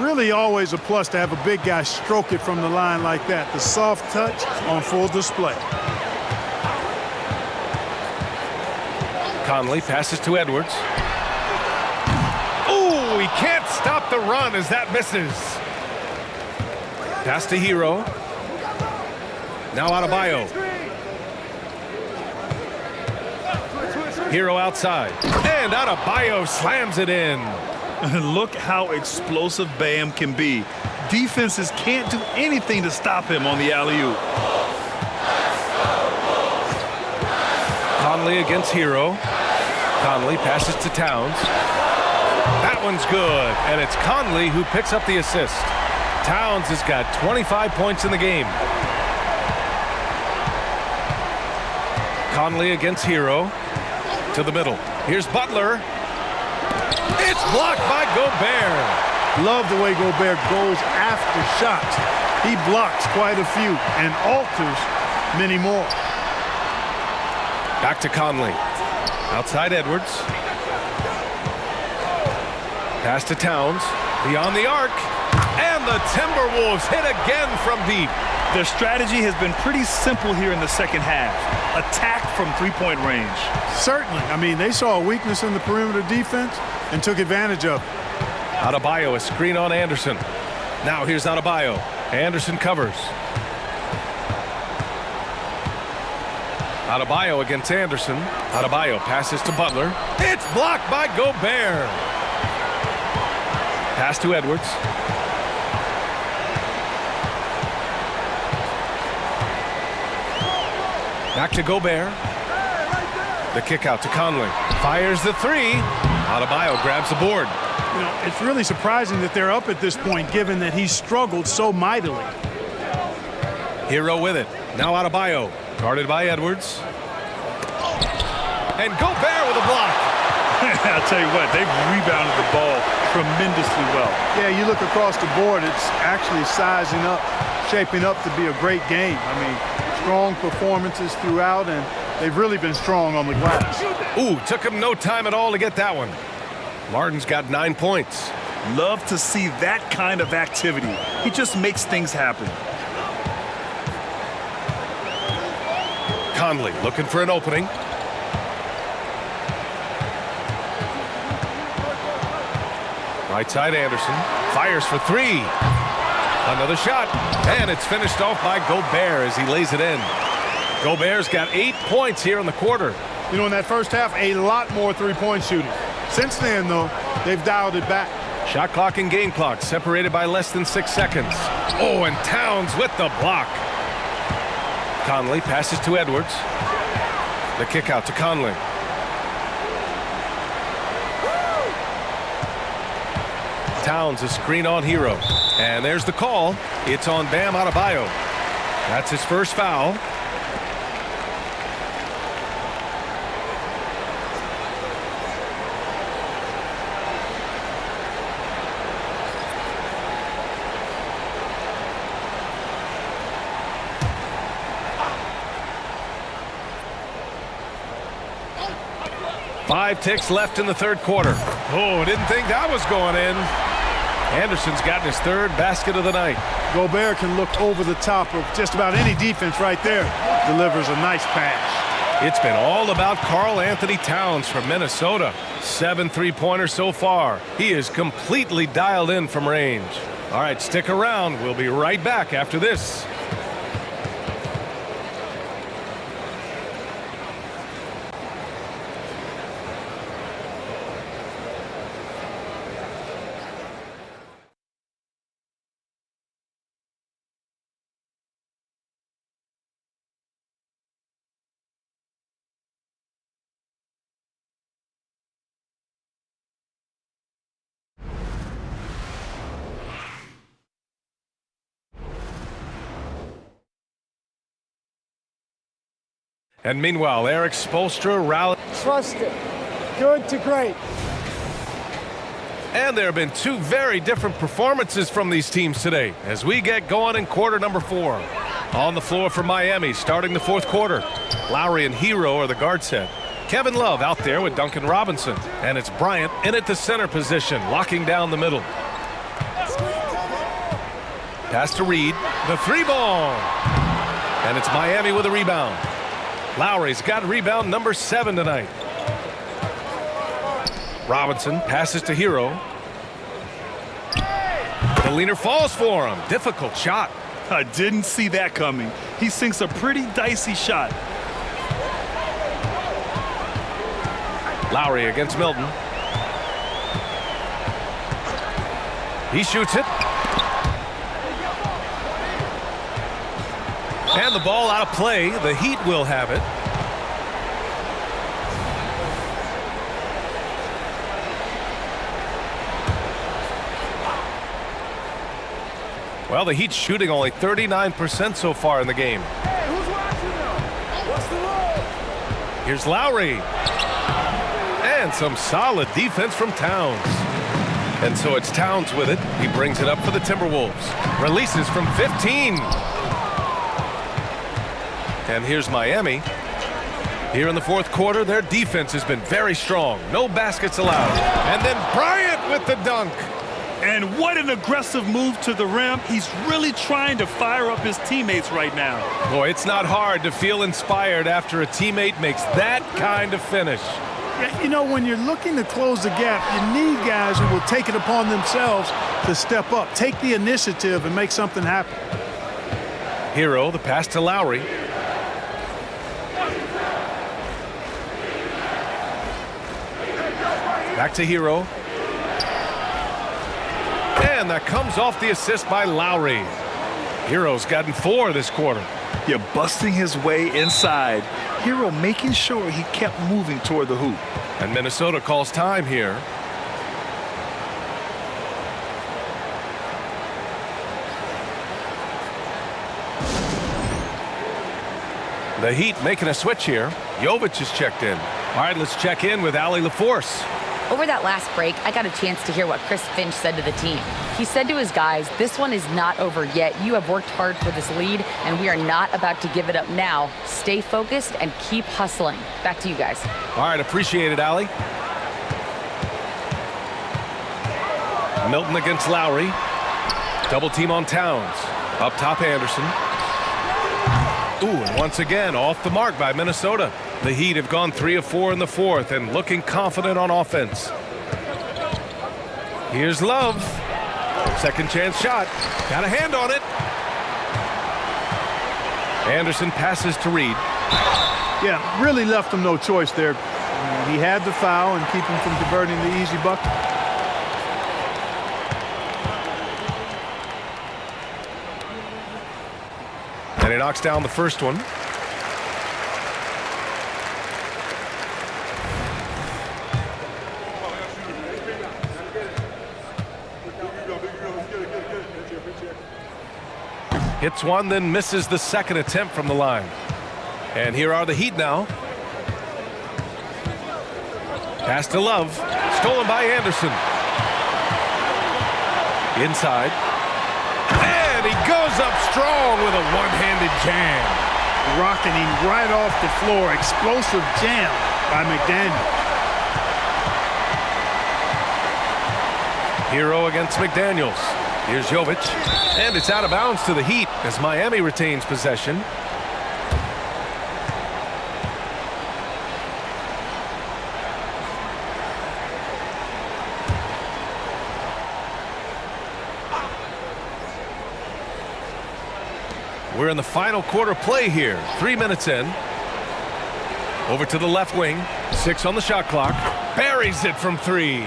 Really always a plus to have a big guy stroke it from the line like that. The soft touch on full display. Conley passes to Edwards. Ooh, he can't stop the run as that misses. Pass to Hero. Now Adebayo. Hero outside. And Adebayo slams it in. Look how explosive Bam can be. Defenses can't do anything to stop him on the alley-oop. Conley against Hero. Conley passes to Towns. That one's good, and it's Conley who picks up the assist. Towns has got 25 points in the game. Conley against Hero. To the middle. Here's Butler. It's blocked by Gobert. Love the way Gobert goes after shots. He blocks quite a few and alters many more. Back to Conley. Outside Edwards. Pass to Towns. Beyond the arc. And the Timberwolves hit again from deep. Their strategy has been pretty simple here in the second half. Attack from three-point range. Certainly. I mean, they saw a weakness in the perimeter defense and took advantage of it. Adebayo, a screen on Anderson. Now here's Adebayo. Anderson covers. Adebayo against Anderson. Adebayo passes to Butler. It's blocked by Gobert. Pass to Edwards. Back to Gobert. The kick out to Conley. Fires the 3. Adebayo grabs the board. You know, it's really surprising that they're up at this point, given that he struggled so mightily. Hero with it. Now Adebayo. Guarded by Edwards. And Gobert with a block. I'll tell you what, they've rebounded the ball tremendously well. Yeah, you look across the board, it's actually sizing up, shaping up to be a great game. I mean, strong performances throughout, and they've really been strong on the glass. Ooh, took him no time at all to get that one. Martin's got 9 points. Love to see that kind of activity. He just makes things happen. Conley looking for an opening. Right side Anderson. Fires for three. Another shot. And it's finished off by Gobert as he lays it in. Gobert's got 8 points here in the quarter. You know, in that first half, a lot more three-point shooting. Since then, though, they've dialed it back. Shot clock and game clock separated by less than 6 seconds. Oh, and Towns with the block. Conley passes to Edwards. The kick out to Conley. Towns a screen on Hero. And there's the call. It's on Bam Adebayo. That's his first foul. Five ticks left in the third quarter. Oh, didn't think that was going in. Anderson's gotten his third basket of the night. Gobert can look over the top of just about any defense right there. Delivers a nice pass. It's been all about Karl Anthony Towns from Minnesota. 7 3-pointers so far. He is completely dialed in from range. All right, stick around. We'll be right back after this. And meanwhile, Eric Spoelstra rallied. Trust it. Good to great. And there have been two very different performances from these teams today as we get going in quarter number 4. On the floor for Miami starting the fourth quarter. Lowry and Hero are the guard set. Kevin Love out there with Duncan Robinson. And it's Bryant in at the center position, locking down the middle. Pass to Reed. The three ball. And it's Miami with a rebound. Lowry's got rebound number 7 tonight. Robinson passes to Hero. The leaner falls for him. Difficult shot. I didn't see that coming. He sinks a pretty dicey shot. Lowry against Milton. He shoots it. And the ball out of play. The Heat will have it. Well, the Heat's shooting only 39% so far in the game. Hey, who's watching them? What's the rule? Here's Lowry. And some solid defense from Towns. And so it's Towns with it. He brings it up for the Timberwolves. Releases from 15. And here's Miami. Here in the fourth quarter, their defense has been very strong. No baskets allowed. And then Bryant with the dunk. And what an aggressive move to the rim. He's really trying to fire up his teammates right now. Boy, it's not hard to feel inspired after a teammate makes that kind of finish. Yeah, you know, when you're looking to close the gap, you need guys who will take it upon themselves to step up, take the initiative, and make something happen. Hero, the pass to Lowry. Back to Hero. And that comes off the assist by Lowry. Hero's gotten 4 this quarter. You're busting his way inside. Hero making sure he kept moving toward the hoop. And Minnesota calls time here. The Heat making a switch here. Jovic is checked in. All right, let's check in with Allie LaForce. Over that last break, I got a chance to hear what Chris Finch said to the team. He said to his guys, this one is not over yet. You have worked hard for this lead, and we are not about to give it up now. Stay focused and keep hustling. Back to you guys. All right, appreciate it, Allie. Milton against Lowry. Double team on Towns. Up top, Anderson. Ooh, and once again, off the mark by Minnesota. The Heat have gone 3 of 4 in the fourth and looking confident on offense. Here's Love. Second chance shot. Got a hand on it. Anderson passes to Reed. Yeah, really left him no choice there. He had the foul and keep him from converting the easy bucket. And he knocks down the first one. Hits one, then misses the second attempt from the line. And here are the Heat now. Pass to Love. Stolen by Anderson. Inside. And he goes up strong with a one-handed jam. Rocketing right off the floor. Explosive jam by McDaniels. Hero against McDaniels. Here's Jovic. And it's out of bounds to the Heat as Miami retains possession. We're in the final quarter play here. 3 minutes in. Over to the left wing. 6 on the shot clock. Buries it from 3.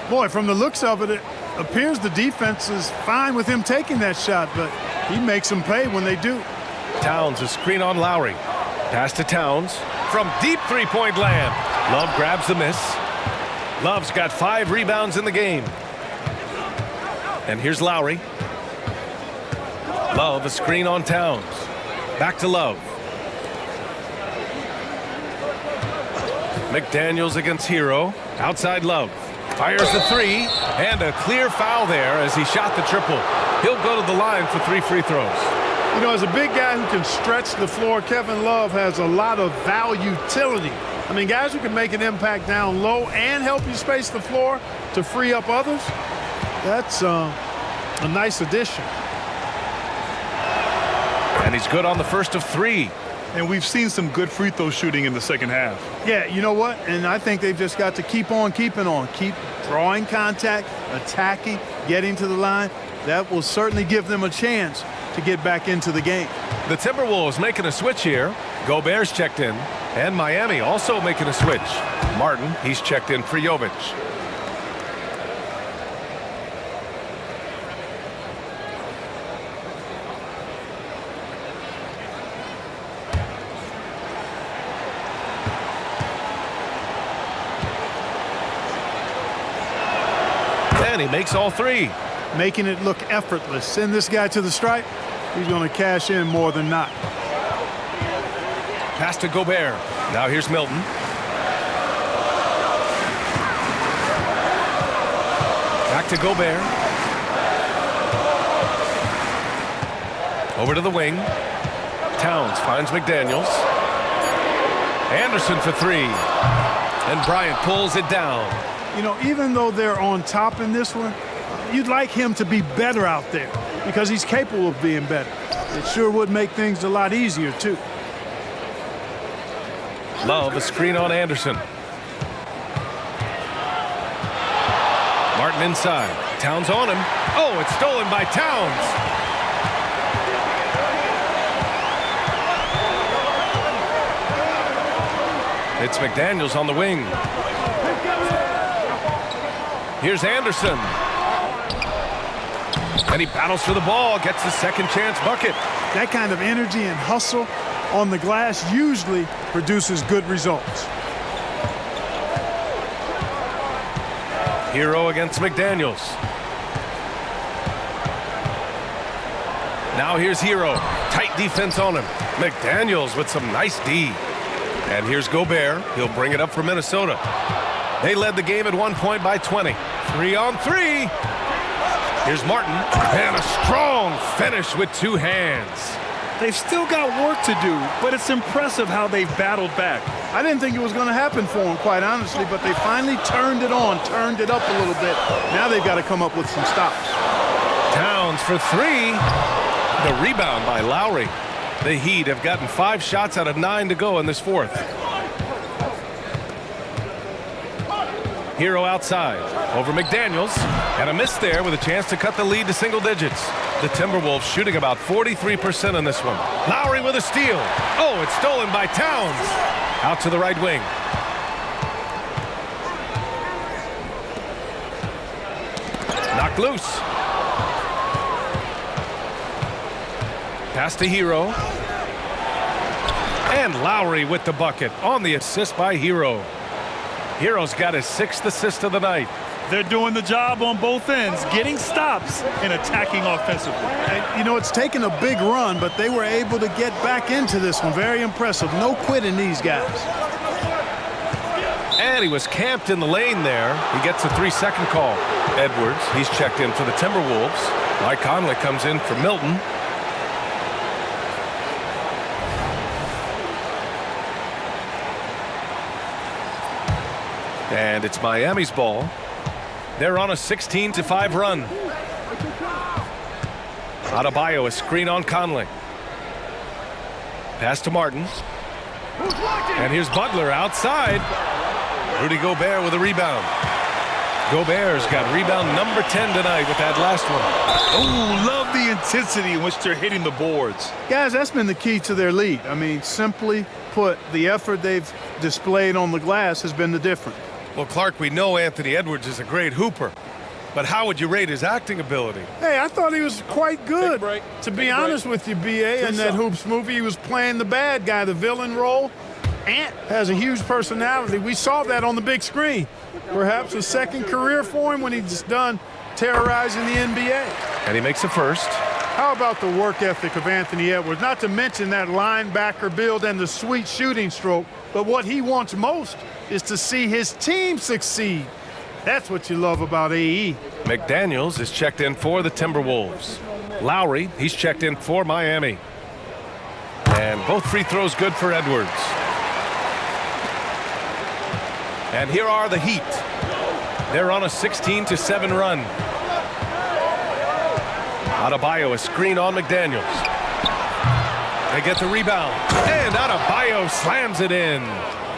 Boy, from the looks of it, it appears the defense is fine with him taking that shot, but he makes them pay when they do. Towns, a screen on Lowry. Pass to Towns from deep three-point land. Love grabs the miss. Love's got 5 rebounds in the game. And here's Lowry. Love, a screen on Towns. Back to Love. McDaniels against Hero. Outside Love. Fires the 3, and a clear foul there as he shot the triple. He'll go to the line for 3 free throws. You know, as a big guy who can stretch the floor, Kevin Love has a lot of utility. I mean, guys who can make an impact down low and help you space the floor to free up others, that's a nice addition. And he's good on the first of 3. And we've seen some good free throw shooting in the second half. Yeah, you know what? And I think they've just got to keep on keeping on. Keep drawing contact, attacking, getting to the line. That will certainly give them a chance to get back into the game. The Timberwolves making a switch here. Gobert's checked in. And Miami also making a switch. Martin, he's checked in for Jovic. And he makes all 3. Making it look effortless. Send this guy to the stripe. He's going to cash in more than not. Pass to Gobert. Now here's Milton. Back to Gobert. Over to the wing. Towns finds McDaniels. Anderson for 3. And Bryant pulls it down. You know, even though they're on top in this one, you'd like him to be better out there because he's capable of being better. It sure would make things a lot easier, too. Love, a screen on Anderson. Martin inside. Towns on him. Oh, it's stolen by Towns. It's McDaniels on the wing. Here's Anderson. And he battles for the ball, gets the second chance bucket. That kind of energy and hustle on the glass usually produces good results. Hero against McDaniels. Now here's Hero. Tight defense on him. McDaniels with some nice D. And here's Gobert. He'll bring it up for Minnesota. They led the game at 1 point by 20. 3 on 3. Here's Martin. And a strong finish with 2 hands. They've still got work to do, but it's impressive how they've battled back. I didn't think it was going to happen for them, quite honestly, but they finally turned it on, turned it up a little bit. Now they've got to come up with some stops. Towns for 3. The rebound by Lowry. The Heat have gotten 5 shots out of 9 to go in this fourth. Hero outside. Over McDaniels. And a miss there with a chance to cut the lead to single digits. The Timberwolves shooting about 43% on this one. Lowry with a steal. Oh, it's stolen by Towns. Out to the right wing. Knocked loose. Pass to Hero. And Lowry with the bucket on the assist by Hero. Hero's got his 6th assist of the night. They're doing the job on both ends, getting stops and attacking offensively. And, you know, it's taken a big run, but they were able to get back into this one. Very impressive. No quitting these guys. And he was camped in the lane there. He gets a 3-second call. Edwards, he's checked in for the Timberwolves. Mike Conley comes in for Milton. And it's Miami's ball. They're on a 16-5 run. Adebayo, a screen on Conley. Pass to Martin. And here's Butler outside. Rudy Gobert with a rebound. Gobert's got rebound number 10 tonight with that last one. Oh, love the intensity in which they're hitting the boards. Guys, that's been the key to their lead. I mean, simply put, the effort they've displayed on the glass has been the difference. Well, Clark, we know Anthony Edwards is a great hooper, but how would you rate his acting ability? Hey, I thought he was quite good. break. To be Take a break. honest with you, B.A., in that shots. Hoops movie, he was playing the bad guy, the villain role. Ant has a huge personality. We saw that on the big screen. Perhaps a second career for him when he's done terrorizing the NBA. And he makes a first. How about the work ethic of Anthony Edwards? Not to mention that linebacker build and the sweet shooting stroke, but what he wants most is to see his team succeed. That's what you love about AE. McDaniels is checked in for the Timberwolves. Lowry, he's checked in for Miami. And both free throws good for Edwards. And here are the Heat. They're on a 16-7 run. Adebayo, a screen on McDaniels. They get the rebound. And Adebayo slams it in.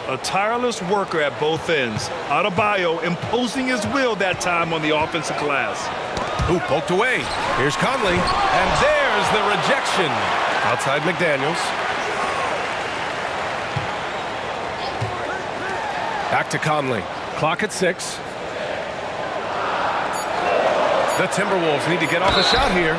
A tireless worker at both ends. Adebayo imposing his will that time on the offensive glass. Who poked away. Here's Conley. And there's the rejection. Outside McDaniels. Back to Conley. Clock at 6. The Timberwolves need to get off a shot here.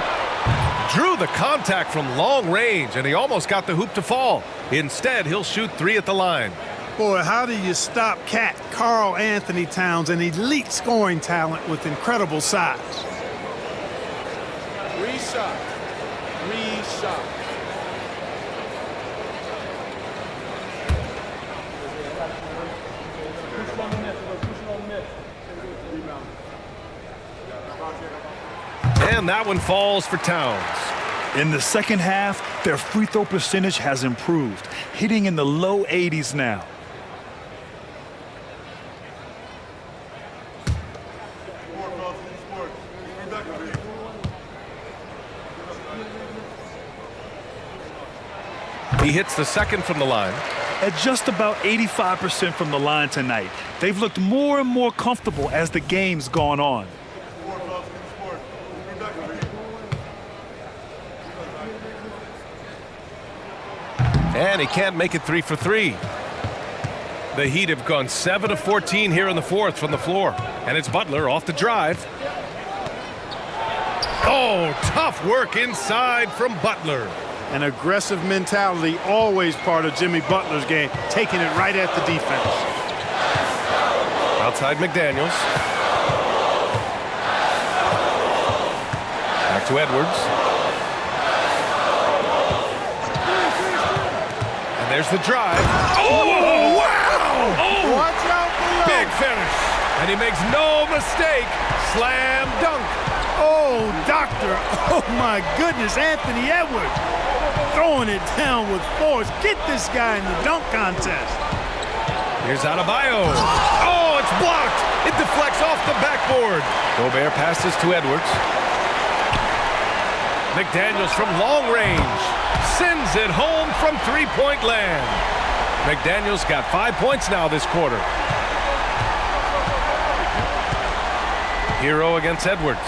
Drew the contact from long range, and he almost got the hoop to fall. Instead, he'll shoot 3 at the line. Boy, how do you stop Cat Karl Anthony Towns, an elite scoring talent with incredible size? 3 shots. 3 shots. And that one falls for Towns. In the second half, their free throw percentage has improved, hitting in the low 80s now. He hits the second from the line. At just about 85% from the line tonight, they've looked more and more comfortable as the game's gone on. And he can't make it 3 for 3. The Heat have gone 7 of 14 here in the fourth from the floor. And it's Butler off the drive. Oh, tough work inside from Butler. An aggressive mentality, always part of Jimmy Butler's game, taking it right at the defense. Outside McDaniels. Back to Edwards. And there's the drive. Oh, wow! Oh, Watch out below. big finish. And he makes no mistake. Slam dunk. Oh, doctor. Oh, my goodness, Anthony Edwards. Throwing it down with force. Get this guy in the dunk contest. Here's Adebayo. Oh, it's blocked. It deflects off the backboard. Gobert passes to Edwards. McDaniels from long range sends it home from three-point land. McDaniels got 5 points now this quarter. Hero against Edwards.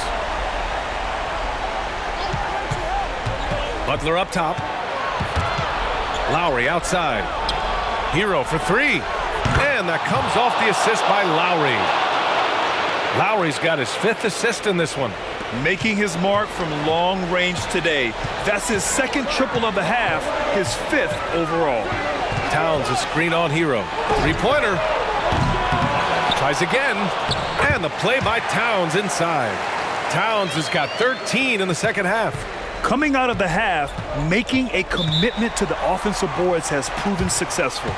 Butler up top. Lowry outside. Hero for three. And that comes off the assist by Lowry. Lowry's got his 5th assist in this one. Making his mark from long range today. That's his 2nd triple of the half, his 5th overall. Towns a screen on Hero. 3-pointer. Tries again. And the play by Towns inside. Towns has got 13 in the 2nd half. Coming out of the half, making a commitment to the offensive boards has proven successful.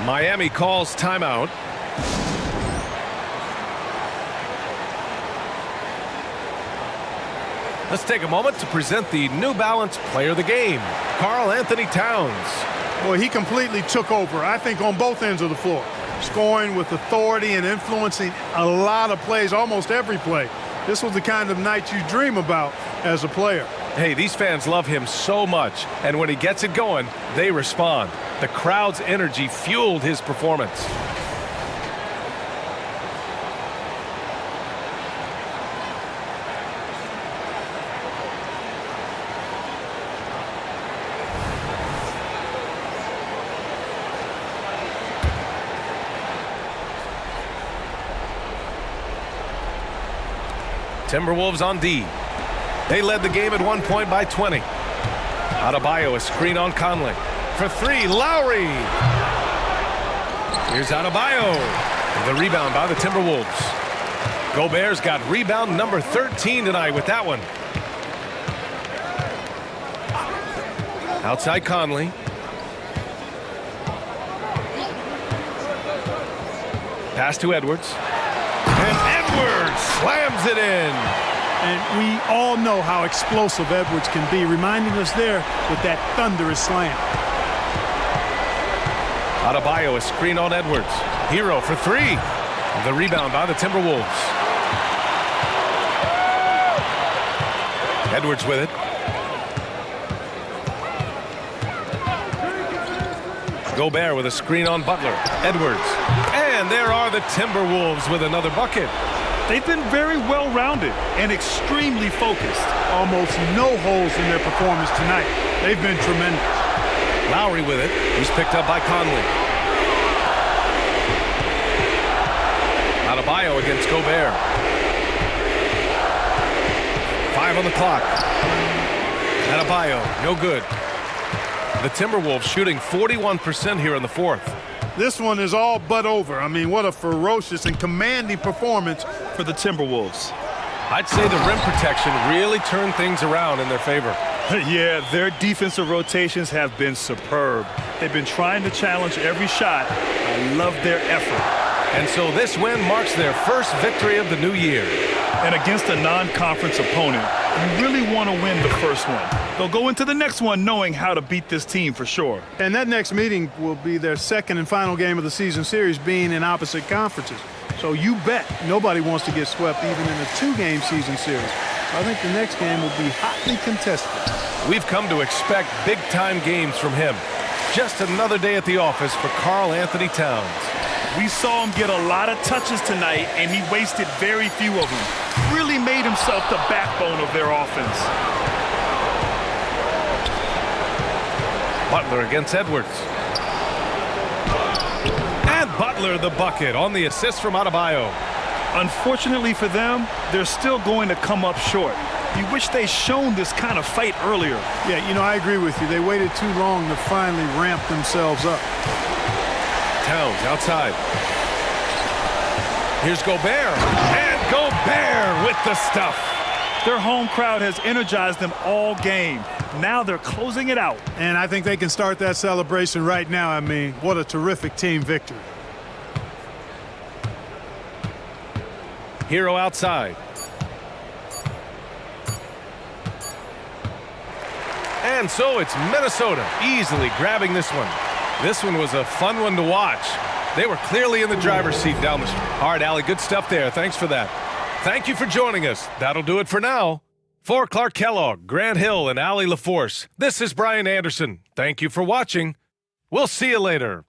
Miami calls timeout. Let's take a moment to present the New Balance Player of the Game, Karl Anthony Towns. Well, he completely took over, I think, on both ends of the floor. Scoring with authority and influencing a lot of plays, almost every play. This was the kind of night you dream about as a player. Hey, these fans love him so much, and when he gets it going, they respond. The crowd's energy fueled his performance. Timberwolves on D. They led the game at one point by 20. Adebayo a screen on Conley. For three, Lowry. Here's Adebayo. The rebound by the Timberwolves. Gobert's got rebound number 13 tonight with that one. Outside Conley. Pass to Edwards. And Edwards slams it in. And we all know how explosive Edwards can be, reminding us there with that thunderous slam. Adebayo a screen on Edwards. Hero for three. The rebound by the Timberwolves. Edwards with it. Gobert with a screen on Butler. Edwards. And there are the Timberwolves with another bucket. They've been very well-rounded and extremely focused. Almost no holes in their performance tonight. They've been tremendous. Lowry with it. He's picked up by Conley. Adebayo against Gobert. 5 on the clock. Adebayo, no good. The Timberwolves shooting 41% here in the 4th. This one is all but over. I mean, what a ferocious and commanding performance For the Timberwolves. I'd say the rim protection really turned things around in their favor. Yeah, their defensive rotations have been superb. They've been trying to challenge every shot. I love their effort. And so this win marks their first victory of the new year. And against a non-conference opponent, you really want to win the first one. They'll go into the next one knowing how to beat this team for sure. And that next meeting will be their second and final game of the season series, being in opposite conferences. So you bet nobody wants to get swept even in a 2-game season series. I think the next game will be hotly contested. We've come to expect big-time games from him. Just another day at the office for Karl Anthony Towns. We saw him get a lot of touches tonight, and he wasted very few of them. Really made himself the backbone of their offense. Butler against Edwards. And Butler the bucket on the assist from Adebayo. Unfortunately for them, they're still going to come up short. You wish they shown this kind of fight earlier. Yeah, you know, I agree with you. They waited too long to finally ramp themselves up. Towns outside. Here's Gobert. And Gobert with the stuff. Their home crowd has energized them all game. Now they're closing it out. And I think they can start that celebration right now. I mean, what a terrific team victory. Hero outside. And so it's Minnesota easily grabbing this one. This one was a fun one to watch. They were clearly in the driver's seat down the street. All right, Allie, good stuff there. Thanks for that. Thank you for joining us. That'll do it for now. For Clark Kellogg, Grant Hill, and Allie LaForce, this is Brian Anderson. Thank you for watching. We'll see you later.